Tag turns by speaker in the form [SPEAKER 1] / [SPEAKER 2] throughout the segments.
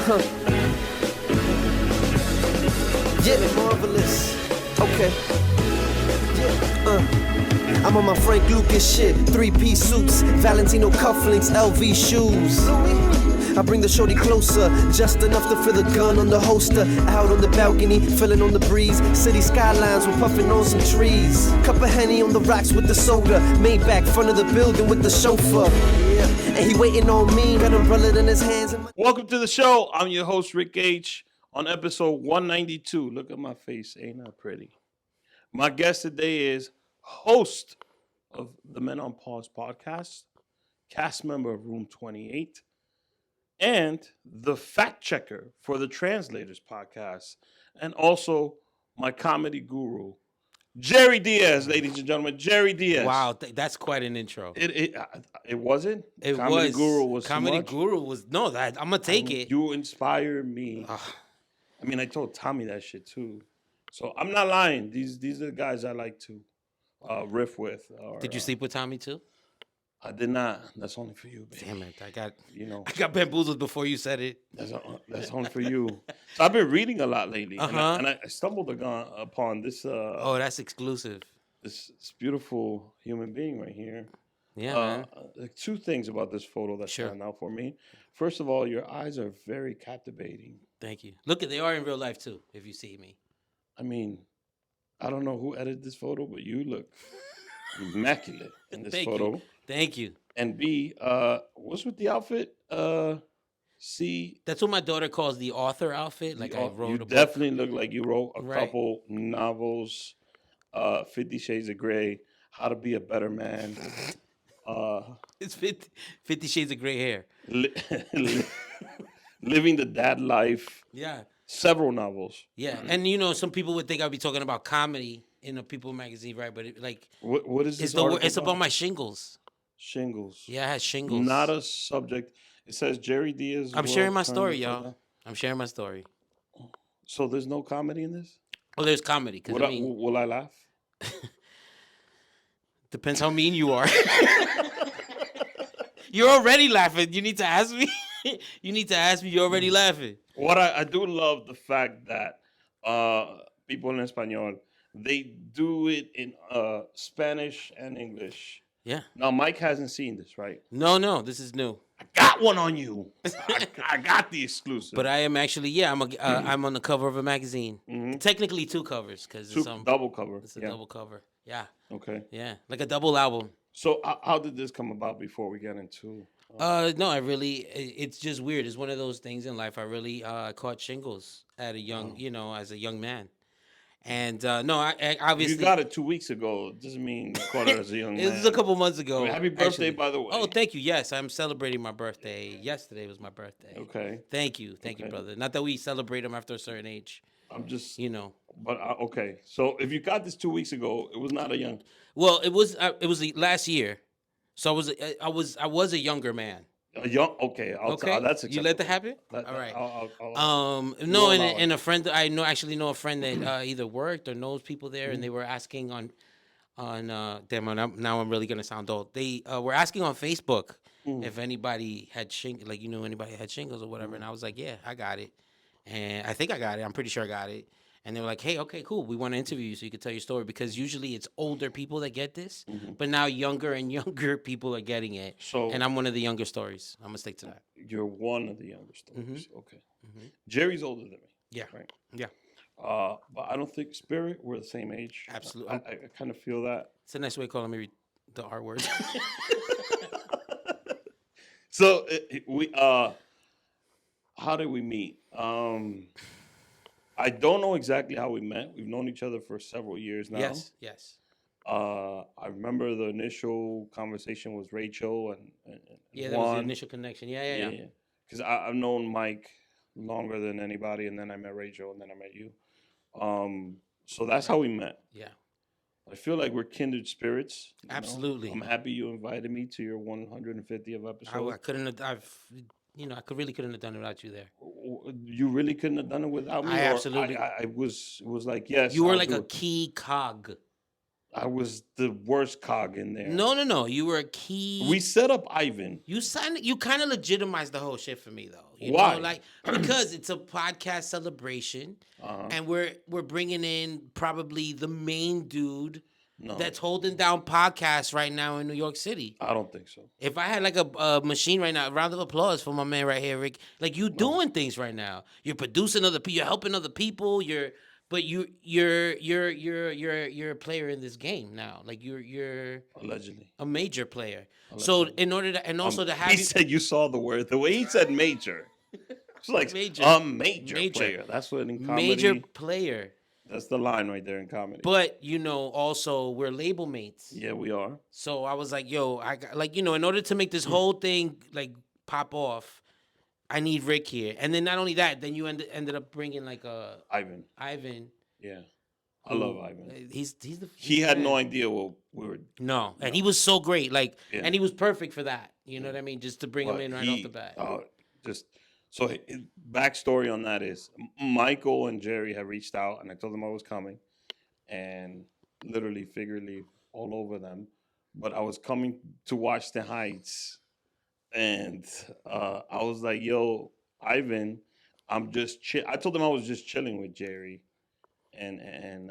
[SPEAKER 1] Yeah, marvelous. Okay. Yeah, I'm on my Frank Lucas shit. 3-piece suits, Valentino cufflinks, LV shoes. I bring the shorty closer, just enough to feel the gun on the holster. Out on the balcony, feeling on the breeze. City skylines, we're puffing on some trees. Cup of Henny on the rocks with the soda. Maybach, front of the building with the chauffeur. Yeah, and he waiting on me, got an umbrella in his hands.
[SPEAKER 2] Welcome to the show. I'm your host, Rick H. On episode 192. Look at my face, ain't that pretty? My guest today is host of the Men on Pause podcast, cast member of Room 28, and the fact checker for the Translators podcast, and also my comedy guru, Jerry Diaz, ladies and gentlemen. Jerry Diaz.
[SPEAKER 3] Wow, that's quite an intro.
[SPEAKER 2] It wasn't.
[SPEAKER 3] It
[SPEAKER 2] comedy
[SPEAKER 3] was.
[SPEAKER 2] Guru was
[SPEAKER 3] comedy
[SPEAKER 2] too much.
[SPEAKER 3] guru was no. That I'm gonna take it.
[SPEAKER 2] You inspire me. I mean, I told Tommy that shit too. So I'm not lying. These are the guys I like to riff with. Or,
[SPEAKER 3] Did you sleep with Tommy too?
[SPEAKER 2] I did not. That's only for you, baby.
[SPEAKER 3] Damn it!
[SPEAKER 2] I
[SPEAKER 3] got bamboozled before you said it.
[SPEAKER 2] That's only for you. So I've been reading a lot lately,
[SPEAKER 3] Uh-huh.
[SPEAKER 2] and I stumbled upon this.
[SPEAKER 3] Oh, that's exclusive.
[SPEAKER 2] This beautiful human being right here.
[SPEAKER 3] Yeah, man.
[SPEAKER 2] Two things about this photo that
[SPEAKER 3] Sure.
[SPEAKER 2] stand out for me. First of all, your eyes are very captivating.
[SPEAKER 3] Thank you. Look, they are in real life too. If you see me.
[SPEAKER 2] I mean, I don't know who edited this photo, but you look immaculate in this
[SPEAKER 3] Thank
[SPEAKER 2] photo.
[SPEAKER 3] you. Thank you.
[SPEAKER 2] And B, what's with the outfit? C.
[SPEAKER 3] That's what my daughter calls the author outfit. Like I wrote
[SPEAKER 2] you
[SPEAKER 3] a book.
[SPEAKER 2] definitely look like you wrote a
[SPEAKER 3] Right.
[SPEAKER 2] couple novels, 50 Shades of Grey, How to Be a Better Man.
[SPEAKER 3] It's 50 Shades of Gray hair.
[SPEAKER 2] Living the Dad Life.
[SPEAKER 3] Yeah.
[SPEAKER 2] Several novels.
[SPEAKER 3] Yeah. And some people would think I'd be talking about comedy in a People magazine, right? But
[SPEAKER 2] What is this?
[SPEAKER 3] it's about my shingles.
[SPEAKER 2] Shingles.
[SPEAKER 3] Yeah, I had shingles.
[SPEAKER 2] Not a subject. It says Jerry Diaz.
[SPEAKER 3] I'm sharing my story, y'all. I'm sharing my story.
[SPEAKER 2] So there's no comedy in this?
[SPEAKER 3] Oh, there's comedy.
[SPEAKER 2] Will I laugh?
[SPEAKER 3] Depends how mean you are. You're already laughing. You need to ask me. You're already laughing.
[SPEAKER 2] What I do love the fact that people in Espanol, they do it in Spanish and English.
[SPEAKER 3] Yeah.
[SPEAKER 2] Now, Mike hasn't seen this, right?
[SPEAKER 3] No, this is new.
[SPEAKER 2] I got one on you. I got the exclusive.
[SPEAKER 3] But I am actually, I'm on the cover of a magazine.
[SPEAKER 2] Mhm.
[SPEAKER 3] Technically two covers because it's
[SPEAKER 2] double cover.
[SPEAKER 3] It's a double cover. Yeah.
[SPEAKER 2] Okay.
[SPEAKER 3] Yeah, like a double album.
[SPEAKER 2] So how did this come about before we get into?
[SPEAKER 3] No, it's just weird. It's one of those things in life. I really caught shingles at a young, as a young man. And no, I obviously.
[SPEAKER 2] You got it 2 weeks ago. It doesn't mean you caught it as a young man.
[SPEAKER 3] It was a couple months ago.
[SPEAKER 2] I mean, happy birthday,
[SPEAKER 3] actually.
[SPEAKER 2] by the way.
[SPEAKER 3] Oh, thank you. Yes, I'm celebrating my birthday. Yesterday was my birthday.
[SPEAKER 2] Okay.
[SPEAKER 3] Thank you, brother. Not that we celebrate them after a certain age.
[SPEAKER 2] I'm just,
[SPEAKER 3] But
[SPEAKER 2] okay. So if you got this 2 weeks ago, it was not a young.
[SPEAKER 3] Well, it was last year, so I was a younger man.
[SPEAKER 2] A young. Okay.
[SPEAKER 3] Okay,
[SPEAKER 2] That's
[SPEAKER 3] you let that happen. All right.
[SPEAKER 2] No,
[SPEAKER 3] and a friend I know a friend that either worked or knows people there, and they were asking on now I'm really gonna sound old. They were asking on Facebook if anybody had anybody had shingles or whatever, and I was like, yeah, I got it, and I think I got it. I'm pretty sure I got it. And they were like, hey, okay, cool. We want to interview you so you can tell your story. Because usually it's older people that get this. But now younger and younger people are getting it. And I'm one of the younger stories. I'm going to stick to that.
[SPEAKER 2] You're one of the younger stories. Okay. Jerry's older than me.
[SPEAKER 3] Yeah.
[SPEAKER 2] Right.
[SPEAKER 3] Yeah.
[SPEAKER 2] But I don't think Spirit, we're the same age.
[SPEAKER 3] Absolutely.
[SPEAKER 2] I kind of feel that.
[SPEAKER 3] It's a nice way of calling me the R word.
[SPEAKER 2] So how did we meet? I don't know exactly how we met. We've known each other for several years now.
[SPEAKER 3] Yes.
[SPEAKER 2] I remember the initial conversation was Rachel and
[SPEAKER 3] yeah, that was the initial connection. Yeah.
[SPEAKER 2] Because I've known Mike longer than anybody, and then I met Rachel, and then I met you. So that's how we met.
[SPEAKER 3] Yeah.
[SPEAKER 2] I feel like we're kindred spirits.
[SPEAKER 3] Absolutely.
[SPEAKER 2] I'm happy you invited me to your 150th episode.
[SPEAKER 3] I couldn't have. I really couldn't have done it without you there.
[SPEAKER 2] You really couldn't have done it without me.
[SPEAKER 3] I absolutely.
[SPEAKER 2] I was like, yes.
[SPEAKER 3] You were like a key cog
[SPEAKER 2] I was the worst cog in there.
[SPEAKER 3] No. You were a key.
[SPEAKER 2] We set up Ivan.
[SPEAKER 3] You kind of legitimized the whole shit for me though. You
[SPEAKER 2] Why?
[SPEAKER 3] know, like because it's a podcast celebration, and we're bringing in probably the main dude that's holding down podcasts right now in New York City.
[SPEAKER 2] I don't think so.
[SPEAKER 3] If I had like a machine right now, a round of applause for my man right here, Rick. Like you doing things right now. You're producing other people. You're helping other people. You're a player in this game now. Like you're
[SPEAKER 2] Allegedly
[SPEAKER 3] a major player. So in order to and also to have
[SPEAKER 2] he said you saw the word the way he said major. It's like major player. That's what in comedy.
[SPEAKER 3] Major player.
[SPEAKER 2] That's the line right there in comedy.
[SPEAKER 3] But also we're label mates.
[SPEAKER 2] Yeah, we are.
[SPEAKER 3] So I was like, yo, I got in order to make this whole thing like pop off, I need Rick here. And then not only that, then you ended up bringing like
[SPEAKER 2] Ivan. Yeah. I love Ivan. He had no idea what we were.
[SPEAKER 3] No, and he was so great. Like, and he was perfect for that. You know what I mean? Just to bring him in right off the bat.
[SPEAKER 2] So backstory on that is Michael and Jerry had reached out, and I told them I was coming, and literally, figuratively, all over them. But I was coming to watch the Heights, and I was like, "Yo, Ivan, I'm just I told them I was just chilling with Jerry and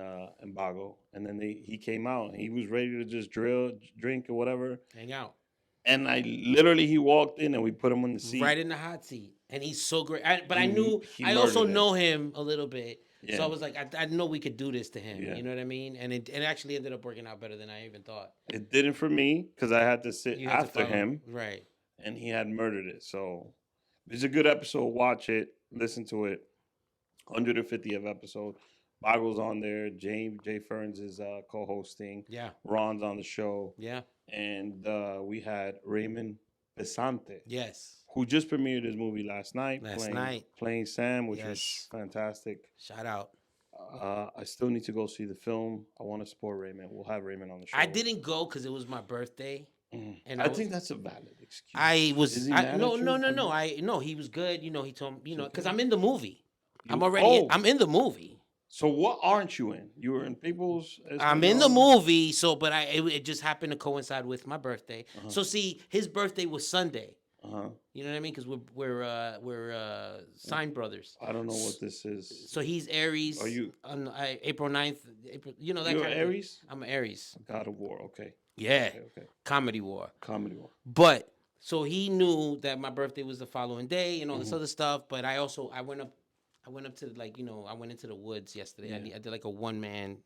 [SPEAKER 2] Bago, and then he came out and he was ready to just drink or whatever,
[SPEAKER 3] hang out.
[SPEAKER 2] And he walked in and we put him on the seat,
[SPEAKER 3] right in the hot seat, and he's so great. I also know him a little bit, so I was like, I know we could do this to him. You know what I mean? And it actually ended up working out better than I even thought. It
[SPEAKER 2] didn't for me because I had to sit after him,
[SPEAKER 3] right?
[SPEAKER 2] And he had murdered it. So it's a good episode. Watch it, listen to it. 150th episode. Bago's on there. Jay Ferns is co-hosting.
[SPEAKER 3] Yeah.
[SPEAKER 2] Ron's on the show.
[SPEAKER 3] Yeah.
[SPEAKER 2] And we had Raymond Pesante.
[SPEAKER 3] Yes.
[SPEAKER 2] Who just premiered his movie last night. Playing Sam, which was fantastic.
[SPEAKER 3] Shout out.
[SPEAKER 2] I still need to go see the film. I want to support Raymond. We'll have Raymond on the show.
[SPEAKER 3] I didn't go because it was my birthday.
[SPEAKER 2] And I think that's a valid excuse.
[SPEAKER 3] No, he was good. You know, he told me, because I'm in the movie. I'm in the movie.
[SPEAKER 2] So what aren't you in? You were in People's.
[SPEAKER 3] I'm in the movie. So, but it just happened to coincide with my birthday. So see, his birthday was Sunday. You know what I mean? Because we're sign brothers.
[SPEAKER 2] I don't know what this is.
[SPEAKER 3] So he's Aries.
[SPEAKER 2] Are you
[SPEAKER 3] on April 9th? You know that.
[SPEAKER 2] You're Aries.
[SPEAKER 3] I'm an Aries.
[SPEAKER 2] God of War. Okay.
[SPEAKER 3] Yeah. Okay. Comedy War.
[SPEAKER 2] But
[SPEAKER 3] so he knew that my birthday was the following day and all this other stuff. But I went up to I went into the woods yesterday. Yeah. I did like a one-man.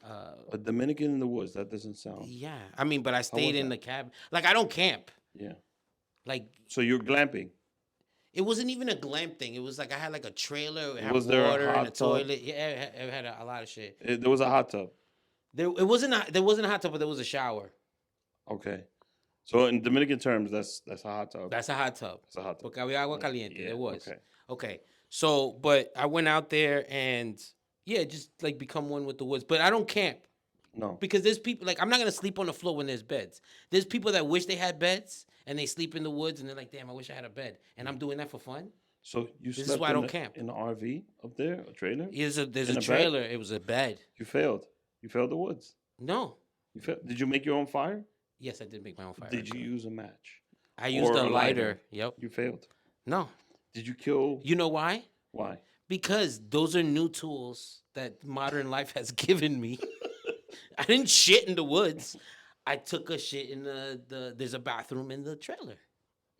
[SPEAKER 2] A Dominican in the woods. That doesn't sound.
[SPEAKER 3] Yeah, I mean, but I stayed in the cabin. Like I don't camp.
[SPEAKER 2] Yeah.
[SPEAKER 3] Like.
[SPEAKER 2] So you're glamping.
[SPEAKER 3] It wasn't even a glamp thing. It was like I had like a trailer. It had
[SPEAKER 2] was there
[SPEAKER 3] water
[SPEAKER 2] a hot
[SPEAKER 3] and a
[SPEAKER 2] tub?
[SPEAKER 3] toilet. Yeah, it had a lot of shit.
[SPEAKER 2] There was a hot tub.
[SPEAKER 3] There wasn't a hot tub, but there was a shower.
[SPEAKER 2] Okay. So in Dominican terms, that's a hot tub.
[SPEAKER 3] That's a hot tub.
[SPEAKER 2] It's a hot tub.
[SPEAKER 3] Porque había agua caliente.
[SPEAKER 2] Yeah,
[SPEAKER 3] There was.
[SPEAKER 2] Okay.
[SPEAKER 3] So, but I went out there and just like become one with the woods. But I don't camp.
[SPEAKER 2] No.
[SPEAKER 3] Because there's people I'm not gonna sleep on the floor when there's beds. There's people that wish they had beds and they sleep in the woods and they're like, damn, I wish I had a bed. And I'm doing that for fun.
[SPEAKER 2] So
[SPEAKER 3] this is why I don't camp.
[SPEAKER 2] In the RV up there, a trailer?
[SPEAKER 3] There's a trailer. Bed? It was a bed.
[SPEAKER 2] You failed. You failed the woods.
[SPEAKER 3] No.
[SPEAKER 2] You failed. Did you make your own fire?
[SPEAKER 3] Yes, I did make my own fire.
[SPEAKER 2] Did you use a match?
[SPEAKER 3] I used a lighter. Yep.
[SPEAKER 2] You failed.
[SPEAKER 3] No.
[SPEAKER 2] Did you kill?
[SPEAKER 3] You know why?
[SPEAKER 2] Why?
[SPEAKER 3] Because those are new tools that modern life has given me. I didn't shit in the woods. I took a shit in there's a bathroom in the trailer.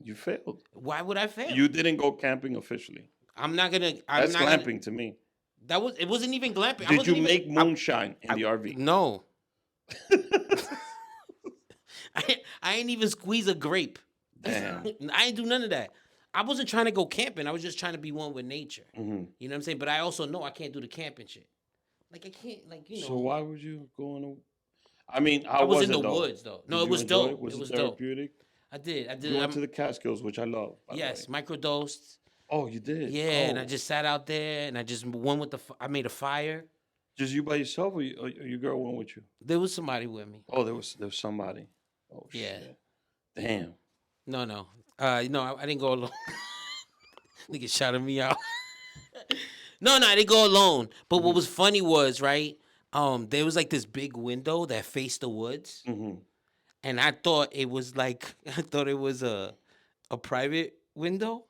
[SPEAKER 2] You failed.
[SPEAKER 3] Why would I fail?
[SPEAKER 2] You didn't go camping officially.
[SPEAKER 3] That's
[SPEAKER 2] glamping to me.
[SPEAKER 3] It wasn't even glamping.
[SPEAKER 2] Did you make moonshine in the RV?
[SPEAKER 3] No. I ain't even squeeze a grape.
[SPEAKER 2] Damn.
[SPEAKER 3] I ain't do none of that. I wasn't trying to go camping. I was just trying to be one with nature.
[SPEAKER 2] Mm-hmm.
[SPEAKER 3] You know what I'm saying? But I also know I can't do the camping shit. Like I can't,
[SPEAKER 2] So why would you go in? I mean,
[SPEAKER 3] I was in the woods though. No, it was dope.
[SPEAKER 2] Was
[SPEAKER 3] it was
[SPEAKER 2] therapeutic?
[SPEAKER 3] Dope. I did.
[SPEAKER 2] You went to the Catskills, which I love.
[SPEAKER 3] Yes, microdosed.
[SPEAKER 2] Oh, you did?
[SPEAKER 3] Yeah, and I just sat out there and I just went with I made a fire.
[SPEAKER 2] Just you by yourself, or your girl went with you?
[SPEAKER 3] There was somebody with me.
[SPEAKER 2] Oh, there was somebody. Oh
[SPEAKER 3] yeah.
[SPEAKER 2] Shit. Damn.
[SPEAKER 3] No. I didn't go alone. Nigga shouted me out. No, I didn't go alone. But what was funny was, right, there was like this big window that faced the woods,
[SPEAKER 2] Mm-hmm.
[SPEAKER 3] and I thought it was like a private window,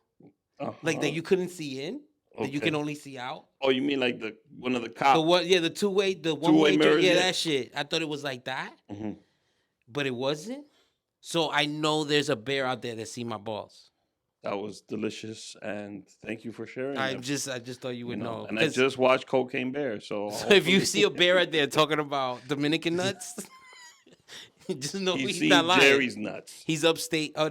[SPEAKER 3] like that
[SPEAKER 2] Uh-huh.
[SPEAKER 3] you couldn't see in, that you can
[SPEAKER 2] Okay.
[SPEAKER 3] only see out.
[SPEAKER 2] Oh, you mean like the one of the
[SPEAKER 3] The
[SPEAKER 2] cop
[SPEAKER 3] what? Yeah, the two-way, the
[SPEAKER 2] two-way
[SPEAKER 3] one-way.
[SPEAKER 2] mirrors?
[SPEAKER 3] Yeah,
[SPEAKER 2] Yeah.
[SPEAKER 3] that shit. I thought it was like that,
[SPEAKER 2] Mm-hmm.
[SPEAKER 3] but it wasn't. So I know there's a bear out there that see my balls.
[SPEAKER 2] That was delicious, and thank you for sharing
[SPEAKER 3] I
[SPEAKER 2] that.
[SPEAKER 3] just thought you
[SPEAKER 2] You
[SPEAKER 3] would
[SPEAKER 2] know,
[SPEAKER 3] know.
[SPEAKER 2] and I
[SPEAKER 3] 'Cause-
[SPEAKER 2] just watched Cocaine Bear, so
[SPEAKER 3] so if you
[SPEAKER 2] hopefully
[SPEAKER 3] see a bear out there talking about Dominican nuts, just know
[SPEAKER 2] you
[SPEAKER 3] he's
[SPEAKER 2] see
[SPEAKER 3] not lying.
[SPEAKER 2] Jerry's nuts.
[SPEAKER 3] He's an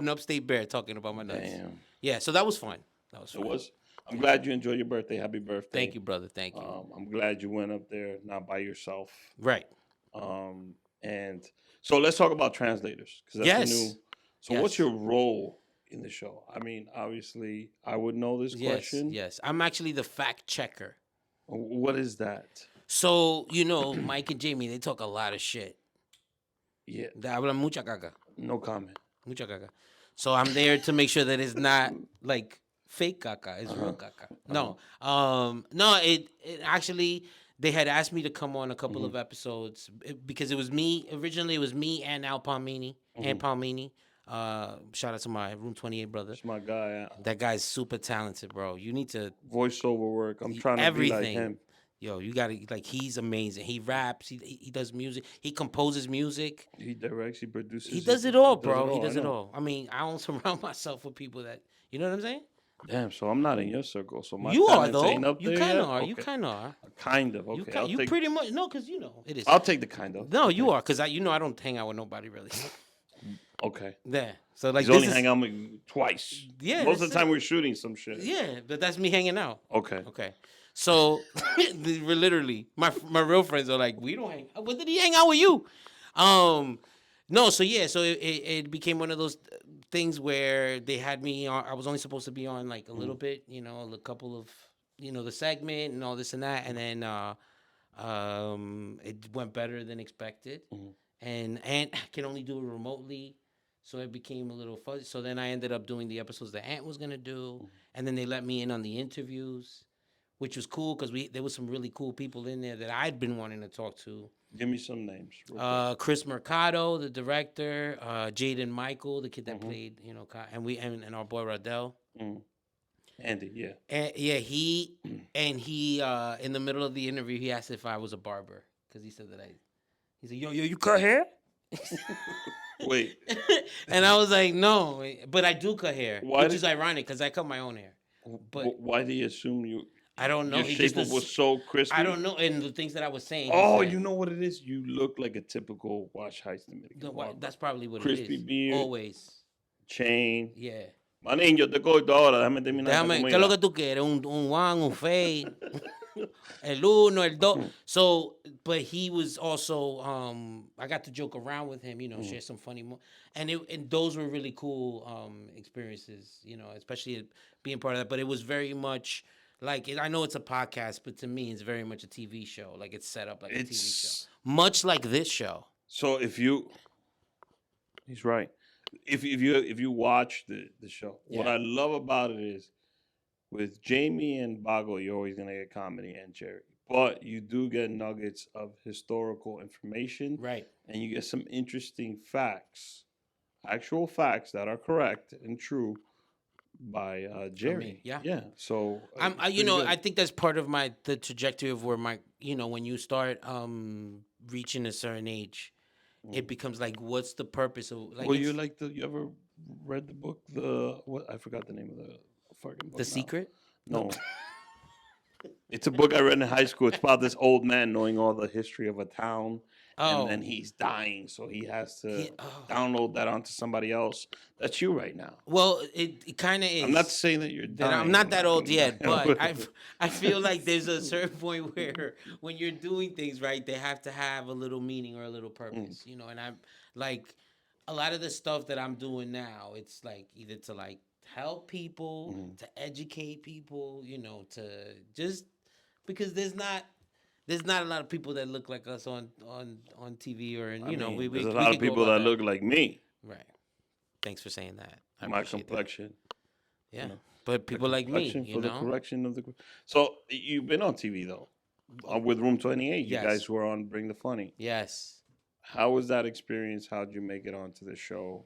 [SPEAKER 3] upstate bear talking about my nuts.
[SPEAKER 2] Damn,
[SPEAKER 3] Yeah, so that was fun. That was
[SPEAKER 2] it
[SPEAKER 3] fun.
[SPEAKER 2] was. I'm glad you enjoyed your birthday. Happy birthday.
[SPEAKER 3] Thank you, brother. Thank you.
[SPEAKER 2] I'm glad you went up there not by yourself.
[SPEAKER 3] Right.
[SPEAKER 2] And so let's talk about translators because that's the new.
[SPEAKER 3] Yes.
[SPEAKER 2] So what's your role in the show? I mean, obviously, I would know this
[SPEAKER 3] Yes.
[SPEAKER 2] question.
[SPEAKER 3] Yes. I'm actually the fact checker.
[SPEAKER 2] What is that?
[SPEAKER 3] So, Mike and Jamie, they talk a lot of shit.
[SPEAKER 2] Yeah,
[SPEAKER 3] They hablan mucha caca.
[SPEAKER 2] no comment.
[SPEAKER 3] Mucha caca. So I'm there to make sure that it's not like fake caca. It's real caca. No. No, it actually, they had asked me to come on a couple of episodes because it was me. Originally, it was me and Al Palmini. And Palmini. Shout out to my Room 28 brother.
[SPEAKER 2] That's my guy.
[SPEAKER 3] That guy's super talented, bro. You need to
[SPEAKER 2] Voiceover work. I'm trying to be like him.
[SPEAKER 3] Yo, you gotta he's amazing. He raps, he does music, he composes music.
[SPEAKER 2] He directs, he produces.
[SPEAKER 3] He does it all,
[SPEAKER 2] does
[SPEAKER 3] bro. He does
[SPEAKER 2] I
[SPEAKER 3] it
[SPEAKER 2] know.
[SPEAKER 3] all. I mean, I don't surround myself with people that you know what I'm saying?
[SPEAKER 2] Damn, so I'm not in your circle. So my
[SPEAKER 3] You are
[SPEAKER 2] talents ain't
[SPEAKER 3] though.
[SPEAKER 2] up
[SPEAKER 3] You
[SPEAKER 2] there
[SPEAKER 3] kinda
[SPEAKER 2] yet?
[SPEAKER 3] are.
[SPEAKER 2] Okay.
[SPEAKER 3] You kinda are.
[SPEAKER 2] Kind of. Okay. I'll
[SPEAKER 3] You
[SPEAKER 2] take,
[SPEAKER 3] pretty much because it is.
[SPEAKER 2] I'll take the kind of.
[SPEAKER 3] No, you are, because I don't hang out with nobody really.
[SPEAKER 2] Okay.
[SPEAKER 3] Yeah. So like
[SPEAKER 2] He's
[SPEAKER 3] this
[SPEAKER 2] only
[SPEAKER 3] is,
[SPEAKER 2] hang out with you twice.
[SPEAKER 3] Yeah,
[SPEAKER 2] Most of
[SPEAKER 3] that's
[SPEAKER 2] the time we're shooting some shit.
[SPEAKER 3] yeah, but that's me hanging out.
[SPEAKER 2] Okay.
[SPEAKER 3] Okay. So we're literally my real friends are like, we don't hang. When did he hang out with you? No. So yeah. So it became one of those things where they had me on. I was only supposed to be on like a little bit, a couple of, the segment and all this and that, and then it went better than expected, and I can only do it remotely. So it became a little fuzzy. So then I ended up doing the episodes that Ant was gonna do, and then they let me in on the interviews, which was cool because there was some really cool people in there that I'd been wanting to talk to.
[SPEAKER 2] Give me some names. real quick.
[SPEAKER 3] Chris Mercado, the director, Jaden Michael, the kid that played, and our boy Radell.
[SPEAKER 2] Andy, yeah.
[SPEAKER 3] And yeah, he in the middle of the interview he asked if I was a barber because he said he said, yo, you cut hair?
[SPEAKER 2] Wait.
[SPEAKER 3] And I was like, no, but I do cut hair,
[SPEAKER 2] Why
[SPEAKER 3] which is ironic because I cut my own hair. But
[SPEAKER 2] why do you assume you?
[SPEAKER 3] I don't know.
[SPEAKER 2] Your
[SPEAKER 3] He
[SPEAKER 2] shape
[SPEAKER 3] just
[SPEAKER 2] was so crispy.
[SPEAKER 3] I don't know. And the things that I was saying.
[SPEAKER 2] Oh,
[SPEAKER 3] he said,
[SPEAKER 2] you know what it is? You look like a typical Wash Heights Dominican.
[SPEAKER 3] that's probably what
[SPEAKER 2] Crispy
[SPEAKER 3] it is.
[SPEAKER 2] beard.
[SPEAKER 3] Always.
[SPEAKER 2] Chain.
[SPEAKER 3] Yeah.
[SPEAKER 2] Manín, yo te corto ahora. Déjame terminar.
[SPEAKER 3] Déjame, ¿qué es lo que tú quieres? Un Juan, un Fey, el uno, el dos. So, but he was also, I got to joke around with him, share some funny, and those were really cool experiences, especially being part of that. But it was very much like, I know it's a podcast, but to me, it's very much a TV show. Like it's set up like a TV show, much like this show.
[SPEAKER 2] So he's right. If you watch the show, what I love about it is with Jamie and Bago, you're always gonna get comedy and Jerry, but you do get nuggets of historical information,
[SPEAKER 3] Right?
[SPEAKER 2] And you get some interesting facts, actual facts that are correct and true by Jerry. Yeah. So
[SPEAKER 3] I think that's part of the trajectory of where when you start reaching a certain age. It becomes like, what's the purpose of? Like,
[SPEAKER 2] well, you ever read the book? I forgot the name of the fucking book.
[SPEAKER 3] The Secret?
[SPEAKER 2] No. It's a book I read in high school. It's about this old man knowing all the history of a town.
[SPEAKER 3] Oh.
[SPEAKER 2] And then he's dying, so he has to download that onto somebody else. That's you right now.
[SPEAKER 3] Well, it kind of is.
[SPEAKER 2] I'm not saying that you're dying.
[SPEAKER 3] I'm not that old yet, but I feel like there's a certain point where when you're doing things right, they have to have a little meaning or a little purpose, And I'm like, a lot of the stuff that I'm doing now, it's like either to like help people, to educate people, to just because there's not a lot of people that look like us on TV or
[SPEAKER 2] there's a lot of people that look like me.
[SPEAKER 3] Right. Thanks for saying that. I
[SPEAKER 2] My
[SPEAKER 3] appreciate
[SPEAKER 2] complexion.
[SPEAKER 3] that. Yeah. But people like me,
[SPEAKER 2] for the correction of the. So you've been on TV though. with Room 28. You
[SPEAKER 3] Yes.
[SPEAKER 2] guys were on Bring the Funny.
[SPEAKER 3] Yes.
[SPEAKER 2] How was that experience? How did you make it onto the show?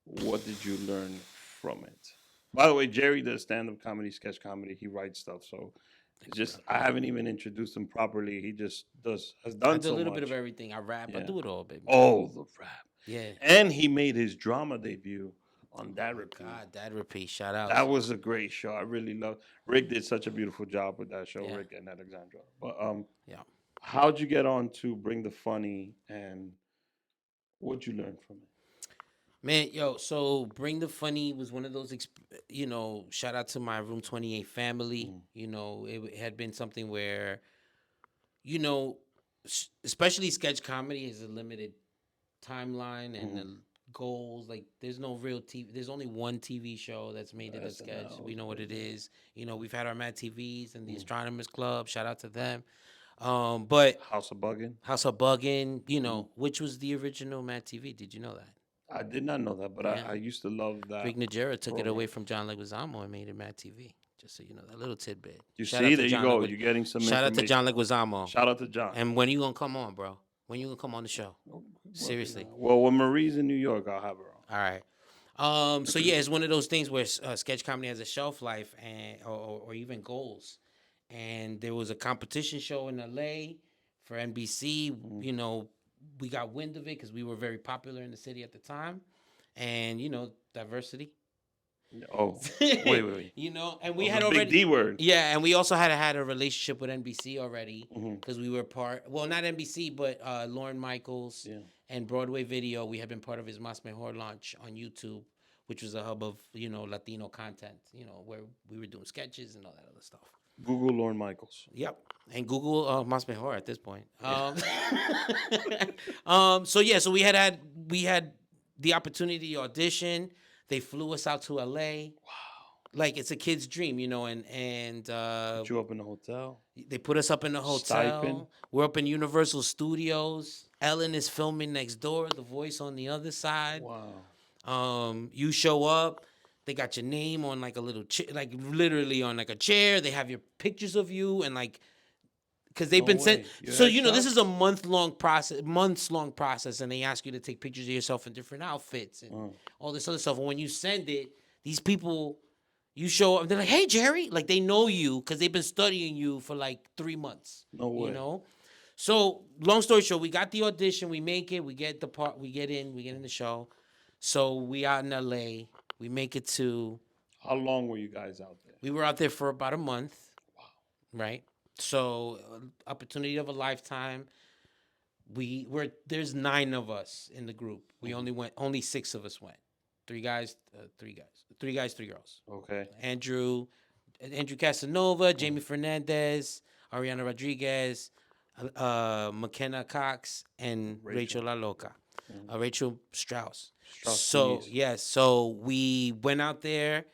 [SPEAKER 2] What did you learn from it? By the way, Jerry does stand-up comedy, sketch comedy. He writes stuff, so it's just I haven't even introduced him properly. He just has
[SPEAKER 3] I
[SPEAKER 2] done
[SPEAKER 3] do
[SPEAKER 2] so
[SPEAKER 3] a little
[SPEAKER 2] much.
[SPEAKER 3] bit of everything. I rap. I
[SPEAKER 2] Yeah.
[SPEAKER 3] do it all, baby.
[SPEAKER 2] Oh, the rap.
[SPEAKER 3] Yeah.
[SPEAKER 2] And he made his drama debut on That Repeat.
[SPEAKER 3] God, that repeat. Shout out.
[SPEAKER 2] That was a great show. I really love. Rick did such a beautiful job with that show.
[SPEAKER 3] Yeah.
[SPEAKER 2] Rick and Alexandra. But
[SPEAKER 3] Yeah.
[SPEAKER 2] how'd you get on to Bring the Funny, and what'd you learn from it?
[SPEAKER 3] Man, yo, so Bring the Funny was one of those, shout out to my Room 28 family. It had been something where, especially sketch comedy is a limited timeline and the goals. Like, there's no real TV. There's only one TV show that's made it a sketch. We know what it is. We've had our Mad TVs and the Astronomers Club. Shout out to them. But
[SPEAKER 2] House of Buggin'.
[SPEAKER 3] House of Buggin', which was the original Mad TV. Did you know that?
[SPEAKER 2] I did not know that, but
[SPEAKER 3] Yeah.
[SPEAKER 2] I used to love that.
[SPEAKER 3] Rick Najera took it
[SPEAKER 2] program.
[SPEAKER 3] away from John Leguizamo and made it Mad TV. Just so you know, that little tidbit.
[SPEAKER 2] You
[SPEAKER 3] Shout out
[SPEAKER 2] see,
[SPEAKER 3] to
[SPEAKER 2] there you
[SPEAKER 3] John
[SPEAKER 2] go.
[SPEAKER 3] Legu-
[SPEAKER 2] You're getting some
[SPEAKER 3] Shout out to
[SPEAKER 2] information.
[SPEAKER 3] John Leguizamo.
[SPEAKER 2] Shout out to John.
[SPEAKER 3] And when you gonna come on, bro? When you gonna come on the show? Seriously.
[SPEAKER 2] Well, when Marie's in New York, I'll have her on.
[SPEAKER 3] All right. So yeah, it's one of those things where sketch comedy has a shelf life and or even goals. And there was a competition show in LA for NBC. We got wind of it because we were very popular in the city at the time. And diversity.
[SPEAKER 2] Oh, wait.
[SPEAKER 3] And we
[SPEAKER 2] Oh,
[SPEAKER 3] had
[SPEAKER 2] the
[SPEAKER 3] already
[SPEAKER 2] big D word.
[SPEAKER 3] Yeah, and we also had a relationship with NBC already because we were not NBC, but Lorne Michaels and Broadway Video. We had been part of his Mas Mejor launch on YouTube, which was a hub of Latino content. Where we were doing sketches and all that other stuff.
[SPEAKER 2] Google Lorne Michaels.
[SPEAKER 3] Yep, and Google Mas Mejor at this point. So we had the opportunity to audition. They flew us out to LA. Wow. Like, it's a kid's dream, and
[SPEAKER 2] Put you up in the hotel.
[SPEAKER 3] they put us up in the hotel.
[SPEAKER 2] Stipend.
[SPEAKER 3] We're up in Universal Studios. Ellen is filming next door, The Voice on the other side.
[SPEAKER 2] Wow.
[SPEAKER 3] You show up. They got your name on like a little like literally on like a chair. They have your pictures of you and like, because they've been sent. So this is a months long process, and they ask you to take pictures of yourself in different outfits and all this other stuff. And when you send it, these people, you show up, they're like, "Hey, Jerry," like they know you because they've been studying you for like 3 months.
[SPEAKER 2] No way.
[SPEAKER 3] So long story short, we got the audition, we make it, we get the part, we get in the show. So we out in LA, we make it to.
[SPEAKER 2] How long were you guys out there?
[SPEAKER 3] We were out there for about a month. Wow. Right. So opportunity of a lifetime. There's 9 of us in the group. We only 6 of us went. 3 guys, 3 girls.
[SPEAKER 2] Okay.
[SPEAKER 3] Andrew Casanova, Jamie Fernandez, Ariana Rodriguez, McKenna Cox, and Rachel La Loca. Rachel Strauss. So we went out there,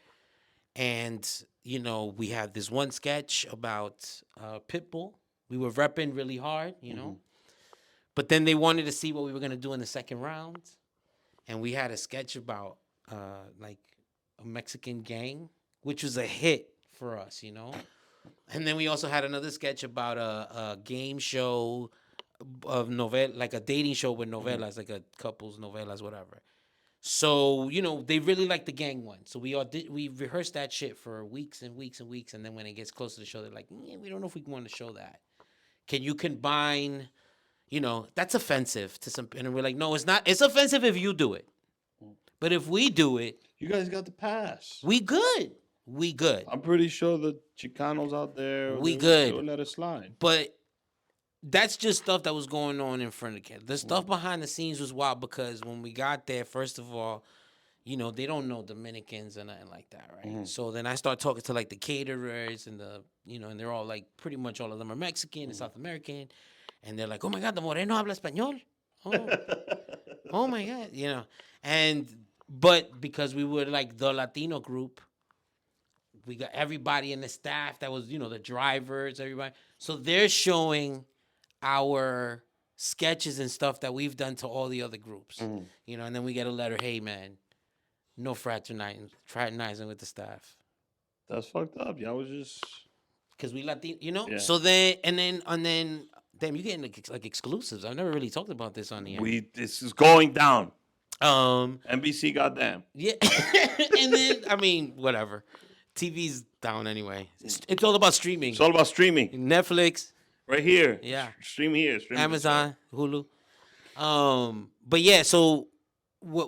[SPEAKER 3] and we had this one sketch about Pitbull. We were repping really hard, but then they wanted to see what we were gonna do in the second round, and we had a sketch about like a Mexican gang, which was a hit for us, And then we also had another sketch about a game show of like a dating show with novelas, like a couples novelas, whatever. So, they really liked the gang one. So we rehearsed that shit for weeks and weeks and weeks. And then when it gets close to the show, they're like, we don't know if we want to show that. Can you combine, that's offensive to some. And we're like, no, it's not. It's offensive if you do it. But if we do it.
[SPEAKER 2] You guys got the pass.
[SPEAKER 3] We good.
[SPEAKER 2] I'm pretty sure the Chicanos out there.
[SPEAKER 3] We good.
[SPEAKER 2] They'll let it slide.
[SPEAKER 3] But that's just stuff that was going on in front of the kids. The stuff behind the scenes was wild because when we got there, first of all, they don't know Dominicans or nothing like that, right? Mm-hmm. So then I start talking to like the caterers and and they're all like, pretty much all of them are Mexican and South American. And they're like, oh my God, the Moreno habla español. Oh my God, but because we were like the Latino group, we got everybody in the staff that was, the drivers, everybody. So they're showing our sketches and stuff that we've done to all the other groups, and then we get a letter, hey man, no fraternizing with the staff.
[SPEAKER 2] That's fucked up. Y'all was just.
[SPEAKER 3] because we Latino, you know.
[SPEAKER 2] Yeah.
[SPEAKER 3] So then and then, damn, you getting like exclusives. I've never really talked about this on the air.
[SPEAKER 2] This is going down.
[SPEAKER 3] Um,
[SPEAKER 2] NBC, goddamn.
[SPEAKER 3] yeah, and then I mean, whatever. TV's down anyway. It's all about streaming.
[SPEAKER 2] It's all about streaming.
[SPEAKER 3] Netflix,
[SPEAKER 2] Right here.
[SPEAKER 3] Yeah.
[SPEAKER 2] Stream here. Stream
[SPEAKER 3] Amazon, Hulu. But yeah, so where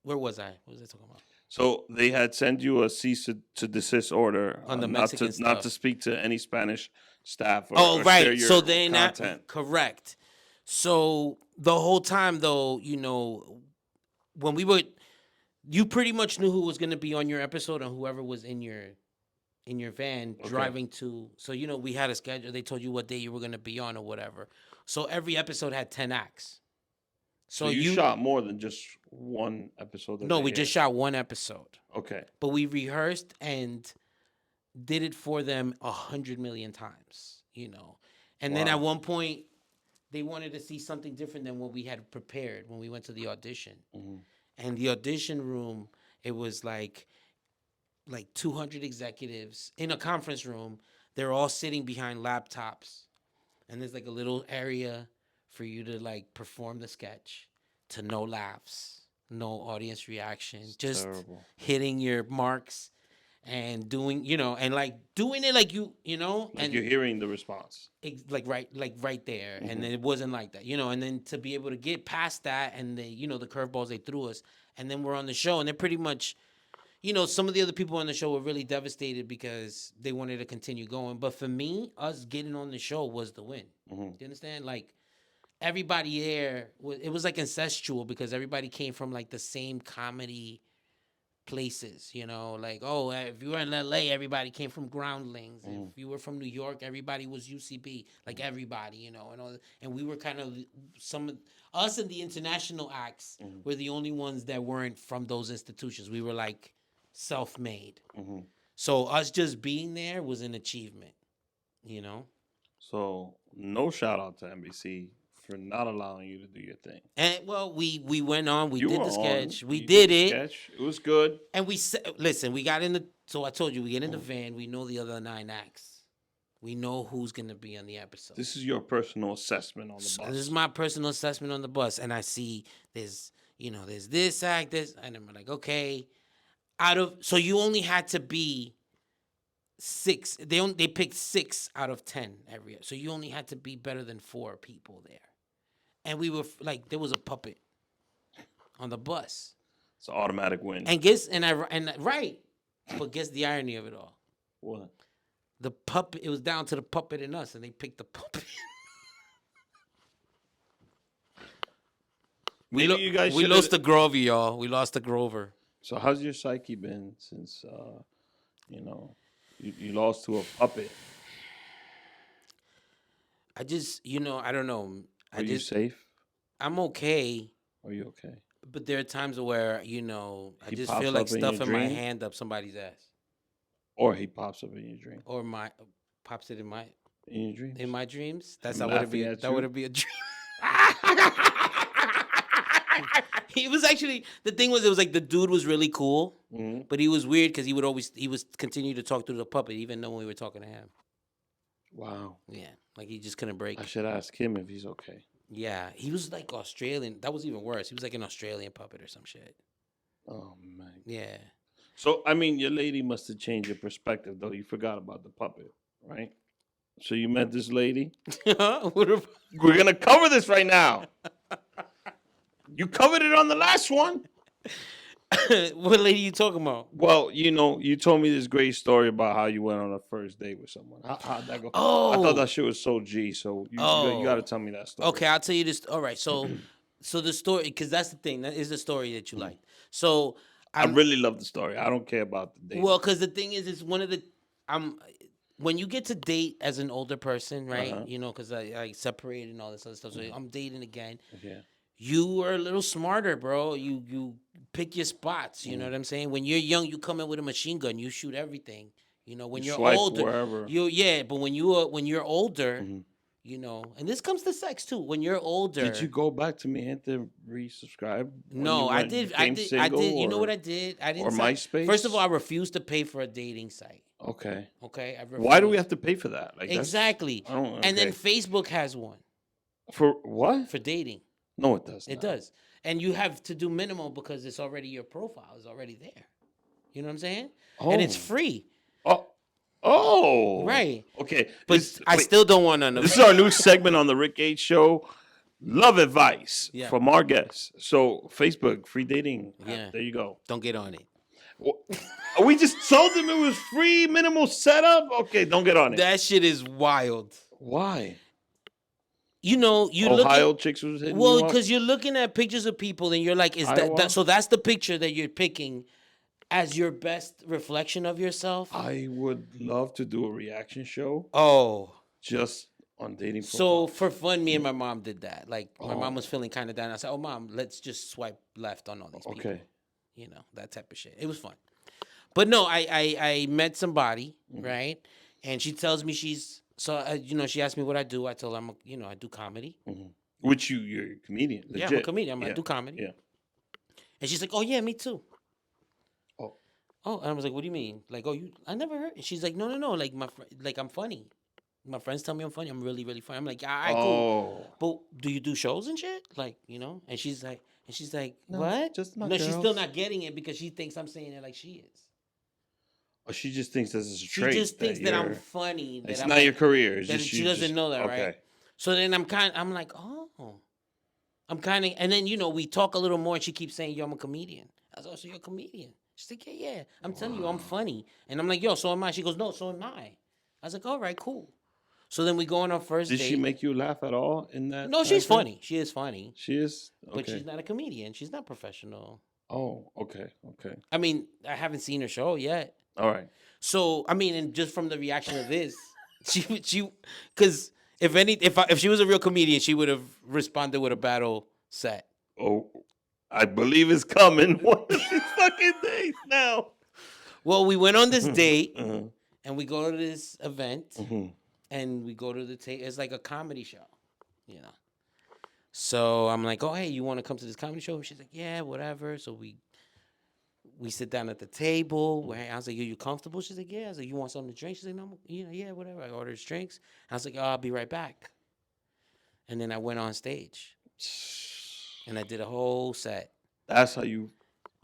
[SPEAKER 3] was I? What was I talking about?
[SPEAKER 2] So they had sent you a cease to desist order
[SPEAKER 3] On the
[SPEAKER 2] not
[SPEAKER 3] Mexican
[SPEAKER 2] to
[SPEAKER 3] stuff.
[SPEAKER 2] speak to any Spanish staff. Or,
[SPEAKER 3] Oh,
[SPEAKER 2] or
[SPEAKER 3] right.
[SPEAKER 2] share your
[SPEAKER 3] So then
[SPEAKER 2] content.
[SPEAKER 3] correct. So the whole time though, when we were, you pretty much knew who was going to be on your episode and whoever was in your van driving to. So we had a schedule. They told you what day you were going to be on or whatever. So every episode had 10 acts.
[SPEAKER 2] So you shot more than just one episode?
[SPEAKER 3] No, we just shot one episode.
[SPEAKER 2] Okay.
[SPEAKER 3] But we rehearsed and did it for them 100 million times, And then at one point, they wanted to see something different than what we had prepared when we went to the audition.
[SPEAKER 2] Mm-hmm.
[SPEAKER 3] And the audition room, it was like 200 executives in a conference room. They're all sitting behind laptops. And there's like a little area for you to perform the sketch, to no laughs, no audience reaction, just
[SPEAKER 2] terrible.
[SPEAKER 3] Hitting your marks and doing, and doing it
[SPEAKER 2] and you're hearing the response.
[SPEAKER 3] Right there.
[SPEAKER 2] Mm-hmm.
[SPEAKER 3] And then it wasn't like that, and then to be able to get past that and the curveballs they threw us, and then we're on the show and they're pretty much, some of the other people on the show were really devastated because they wanted to continue going. But for me, us getting on the show was the win.
[SPEAKER 2] Mm-hmm.
[SPEAKER 3] Do you understand? Everybody there, it was incestual because everybody came from the same comedy places, if you were in LA, everybody came from Groundlings.
[SPEAKER 2] Mm.
[SPEAKER 3] If you were from New York, everybody was UCB, everybody, and all. And we were kind of us and the international acts were the only ones that weren't from those institutions. We were self-made.
[SPEAKER 2] Mm-hmm.
[SPEAKER 3] So us just being there was an achievement,
[SPEAKER 2] So no shout out to NBC for not allowing you to do your thing.
[SPEAKER 3] And we went on. We did the sketch.
[SPEAKER 2] You
[SPEAKER 3] We did
[SPEAKER 2] the
[SPEAKER 3] it.
[SPEAKER 2] Sketch. It was good.
[SPEAKER 3] And listen. We got in the. So I told you we get in the van. We know the other 9 acts. We know who's gonna be on the episode.
[SPEAKER 2] This is your personal assessment on the bus.
[SPEAKER 3] This is my personal assessment on the bus, and I see there's this act, this, and I'm like, okay, so you only had to be 6. They picked 6 out of 10 every year. So you only had to be better than 4 people there. And we were there was a puppet on the bus.
[SPEAKER 2] It's an automatic win.
[SPEAKER 3] Right. But guess the irony of it all.
[SPEAKER 2] What?
[SPEAKER 3] The puppet, it was down to the puppet and us, and they picked the puppet. We lost the Grover, y'all. We lost the Grover.
[SPEAKER 2] So how's your psyche been since you lost to a puppet?
[SPEAKER 3] I just, I don't know.
[SPEAKER 2] Are you safe?
[SPEAKER 3] I'm okay.
[SPEAKER 2] Are you okay?
[SPEAKER 3] But there are times where, I
[SPEAKER 2] He
[SPEAKER 3] just
[SPEAKER 2] pops
[SPEAKER 3] feel like
[SPEAKER 2] up in
[SPEAKER 3] stuffing
[SPEAKER 2] your
[SPEAKER 3] my
[SPEAKER 2] dream?
[SPEAKER 3] hand up somebody's ass.
[SPEAKER 2] Or he pops up in your dream?
[SPEAKER 3] Or pops it in my
[SPEAKER 2] dreams?
[SPEAKER 3] in my dreams. That's
[SPEAKER 2] Him
[SPEAKER 3] how would it be.
[SPEAKER 2] laughing at
[SPEAKER 3] That
[SPEAKER 2] you?
[SPEAKER 3] would be a dream. He was actually, the thing was, it was the dude was really cool, but he was weird because he was continue to talk through the puppet even though we were talking to him.
[SPEAKER 2] Wow.
[SPEAKER 3] Yeah, he just couldn't break.
[SPEAKER 2] I should ask him if he's okay.
[SPEAKER 3] Yeah, he was Australian. That was even worse. He was an Australian puppet or some shit.
[SPEAKER 2] Oh, man.
[SPEAKER 3] Yeah.
[SPEAKER 2] So, your lady must have changed your perspective, though. You forgot about the puppet, right? So you met this lady. We're going to cover this right now. You covered it on the last one.
[SPEAKER 3] What lady you talking about?
[SPEAKER 2] Well, you told me this great story about how you went on a first date with someone. How'd that go?
[SPEAKER 3] Oh.
[SPEAKER 2] I thought that shit was so G, so you got to tell me that story.
[SPEAKER 3] Okay, I'll tell you this. All right, so the story, because that's the thing. That is the story that you like. So
[SPEAKER 2] I really love the story. I don't care about the date.
[SPEAKER 3] Well, because the thing is, it's one of the when you get to date as an older person, right? Because I separated and all this other stuff. So I'm dating again.
[SPEAKER 2] Yeah.
[SPEAKER 3] You are a little smarter, bro. You pick your spots. You know what I'm saying? When you're young, you come in with a machine gun. You shoot everything. When you're
[SPEAKER 2] swipe
[SPEAKER 3] older,
[SPEAKER 2] wherever.
[SPEAKER 3] but when you're older, you know, and this comes to sex too. When you're older,
[SPEAKER 2] Did you go back to me and to resubscribe? when
[SPEAKER 3] no,
[SPEAKER 2] you
[SPEAKER 3] I
[SPEAKER 2] went-
[SPEAKER 3] did.
[SPEAKER 2] became
[SPEAKER 3] I
[SPEAKER 2] single,
[SPEAKER 3] did. You know
[SPEAKER 2] or-
[SPEAKER 3] what I did? I didn't.
[SPEAKER 2] or MySpace?
[SPEAKER 3] First of all, I refused to pay for a dating site.
[SPEAKER 2] Okay.
[SPEAKER 3] Okay, I refused.
[SPEAKER 2] Why do we have to pay for that? Like, that's-
[SPEAKER 3] Exactly.
[SPEAKER 2] I don't.
[SPEAKER 3] And then
[SPEAKER 2] okay.
[SPEAKER 3] Facebook has one
[SPEAKER 2] For what?
[SPEAKER 3] for dating.
[SPEAKER 2] No, it does.
[SPEAKER 3] It does. And you have to do minimal because it's already your profile is already there. You know what I'm saying? And it's
[SPEAKER 2] Oh.
[SPEAKER 3] free.
[SPEAKER 2] Oh. Oh.
[SPEAKER 3] Right.
[SPEAKER 2] Okay.
[SPEAKER 3] But I still don't want none of
[SPEAKER 2] This
[SPEAKER 3] it.
[SPEAKER 2] is our new segment on the Rick Gage Show. Love advice
[SPEAKER 3] Yeah.
[SPEAKER 2] from our guests. So Facebook free dating.
[SPEAKER 3] Yeah.
[SPEAKER 2] There you go.
[SPEAKER 3] Don't get on it.
[SPEAKER 2] We just told them it was free, minimal setup. Okay, don't get on it.
[SPEAKER 3] That shit is wild.
[SPEAKER 2] Why?
[SPEAKER 3] You know, you
[SPEAKER 2] Ohio
[SPEAKER 3] look
[SPEAKER 2] chicks was hitting
[SPEAKER 3] well
[SPEAKER 2] you up?
[SPEAKER 3] because you're looking at pictures of people and you're like, is
[SPEAKER 2] Iowa?
[SPEAKER 3] that so? That's the picture that you're picking as your best reflection of yourself.
[SPEAKER 2] I would love to do a reaction show
[SPEAKER 3] Oh,
[SPEAKER 2] just on dating.
[SPEAKER 3] so
[SPEAKER 2] profiles.
[SPEAKER 3] for fun, me and my mom did that. Like my mom
[SPEAKER 2] Oh.
[SPEAKER 3] was feeling kind of down. I said, "Oh, mom, let's just swipe left on all these people."
[SPEAKER 2] Okay.
[SPEAKER 3] You know, that type of shit. It was fun. But no, I met somebody,
[SPEAKER 2] Mm-hmm.
[SPEAKER 3] right? And she tells me she's so you know, she asked me what I do. I told her I do comedy.
[SPEAKER 2] Which you're a comedian. Legit.
[SPEAKER 3] Yeah, I'm a comedian. I
[SPEAKER 2] Yeah.
[SPEAKER 3] do comedy.
[SPEAKER 2] Yeah.
[SPEAKER 3] And she's like, "Oh yeah, me too."
[SPEAKER 2] Oh.
[SPEAKER 3] Oh, and I was like, "What do you mean? Like, I never heard." And she's like, "No, like like I'm funny. My friends tell me I'm funny. I'm really, really funny." I'm like, "All right, cool.
[SPEAKER 2] Oh.
[SPEAKER 3] But do you do shows and shit? Like, you know?" And she's like,
[SPEAKER 2] No,
[SPEAKER 3] "What?"
[SPEAKER 2] just my
[SPEAKER 3] no, she's still
[SPEAKER 2] girls.
[SPEAKER 3] not getting it because she thinks I'm saying it like she is.
[SPEAKER 2] Oh, she just thinks this is a
[SPEAKER 3] She
[SPEAKER 2] trait.
[SPEAKER 3] just thinks that I'm
[SPEAKER 2] you're-
[SPEAKER 3] funny. That
[SPEAKER 2] It's
[SPEAKER 3] I'm
[SPEAKER 2] not
[SPEAKER 3] like,
[SPEAKER 2] your career. It's
[SPEAKER 3] that
[SPEAKER 2] just
[SPEAKER 3] she
[SPEAKER 2] you
[SPEAKER 3] doesn't
[SPEAKER 2] just-
[SPEAKER 3] know that,
[SPEAKER 2] okay.
[SPEAKER 3] right? So then I'm like, oh, I'm kind of, and then we talk a little more, and she keeps saying, "Yo, I'm a comedian." I was, "Oh, so you're a comedian?" She's like, "Yeah. I'm telling you, I'm funny." And I'm like, "Yo, so am I." She goes, "No, so am I." I was like, "All right, cool." So then we go on our first
[SPEAKER 2] Did
[SPEAKER 3] date.
[SPEAKER 2] she make you laugh at all in that?
[SPEAKER 3] No, she's
[SPEAKER 2] time frame?
[SPEAKER 3] funny. She is funny,
[SPEAKER 2] She is. Okay.
[SPEAKER 3] but she's not a comedian. She's not professional.
[SPEAKER 2] Oh, okay, okay,
[SPEAKER 3] I mean, I haven't seen her show yet.
[SPEAKER 2] all right.
[SPEAKER 3] So I mean, and just from the reaction of this, she, because if she was a real comedian, she would have responded with a battle set.
[SPEAKER 2] Oh, I believe it's coming one of these fucking days now.
[SPEAKER 3] Well, we went on this date,
[SPEAKER 2] Uh-huh.
[SPEAKER 3] and we go to this event,
[SPEAKER 2] Mhm.
[SPEAKER 3] and we go to the table. It's like a comedy show, you know. So I'm like, "Oh, hey, you want to come to this comedy show?" And she's like, "Yeah, whatever." So we sit down at the table. I was like, "Are you comfortable?" She's like, "Yeah." I was like, "You want something to drink?" She's like, "No, yeah, whatever." I ordered drinks. I was like, "Oh, I'll be right back." And then I went on stage, and I did a whole set.
[SPEAKER 2] That's how you.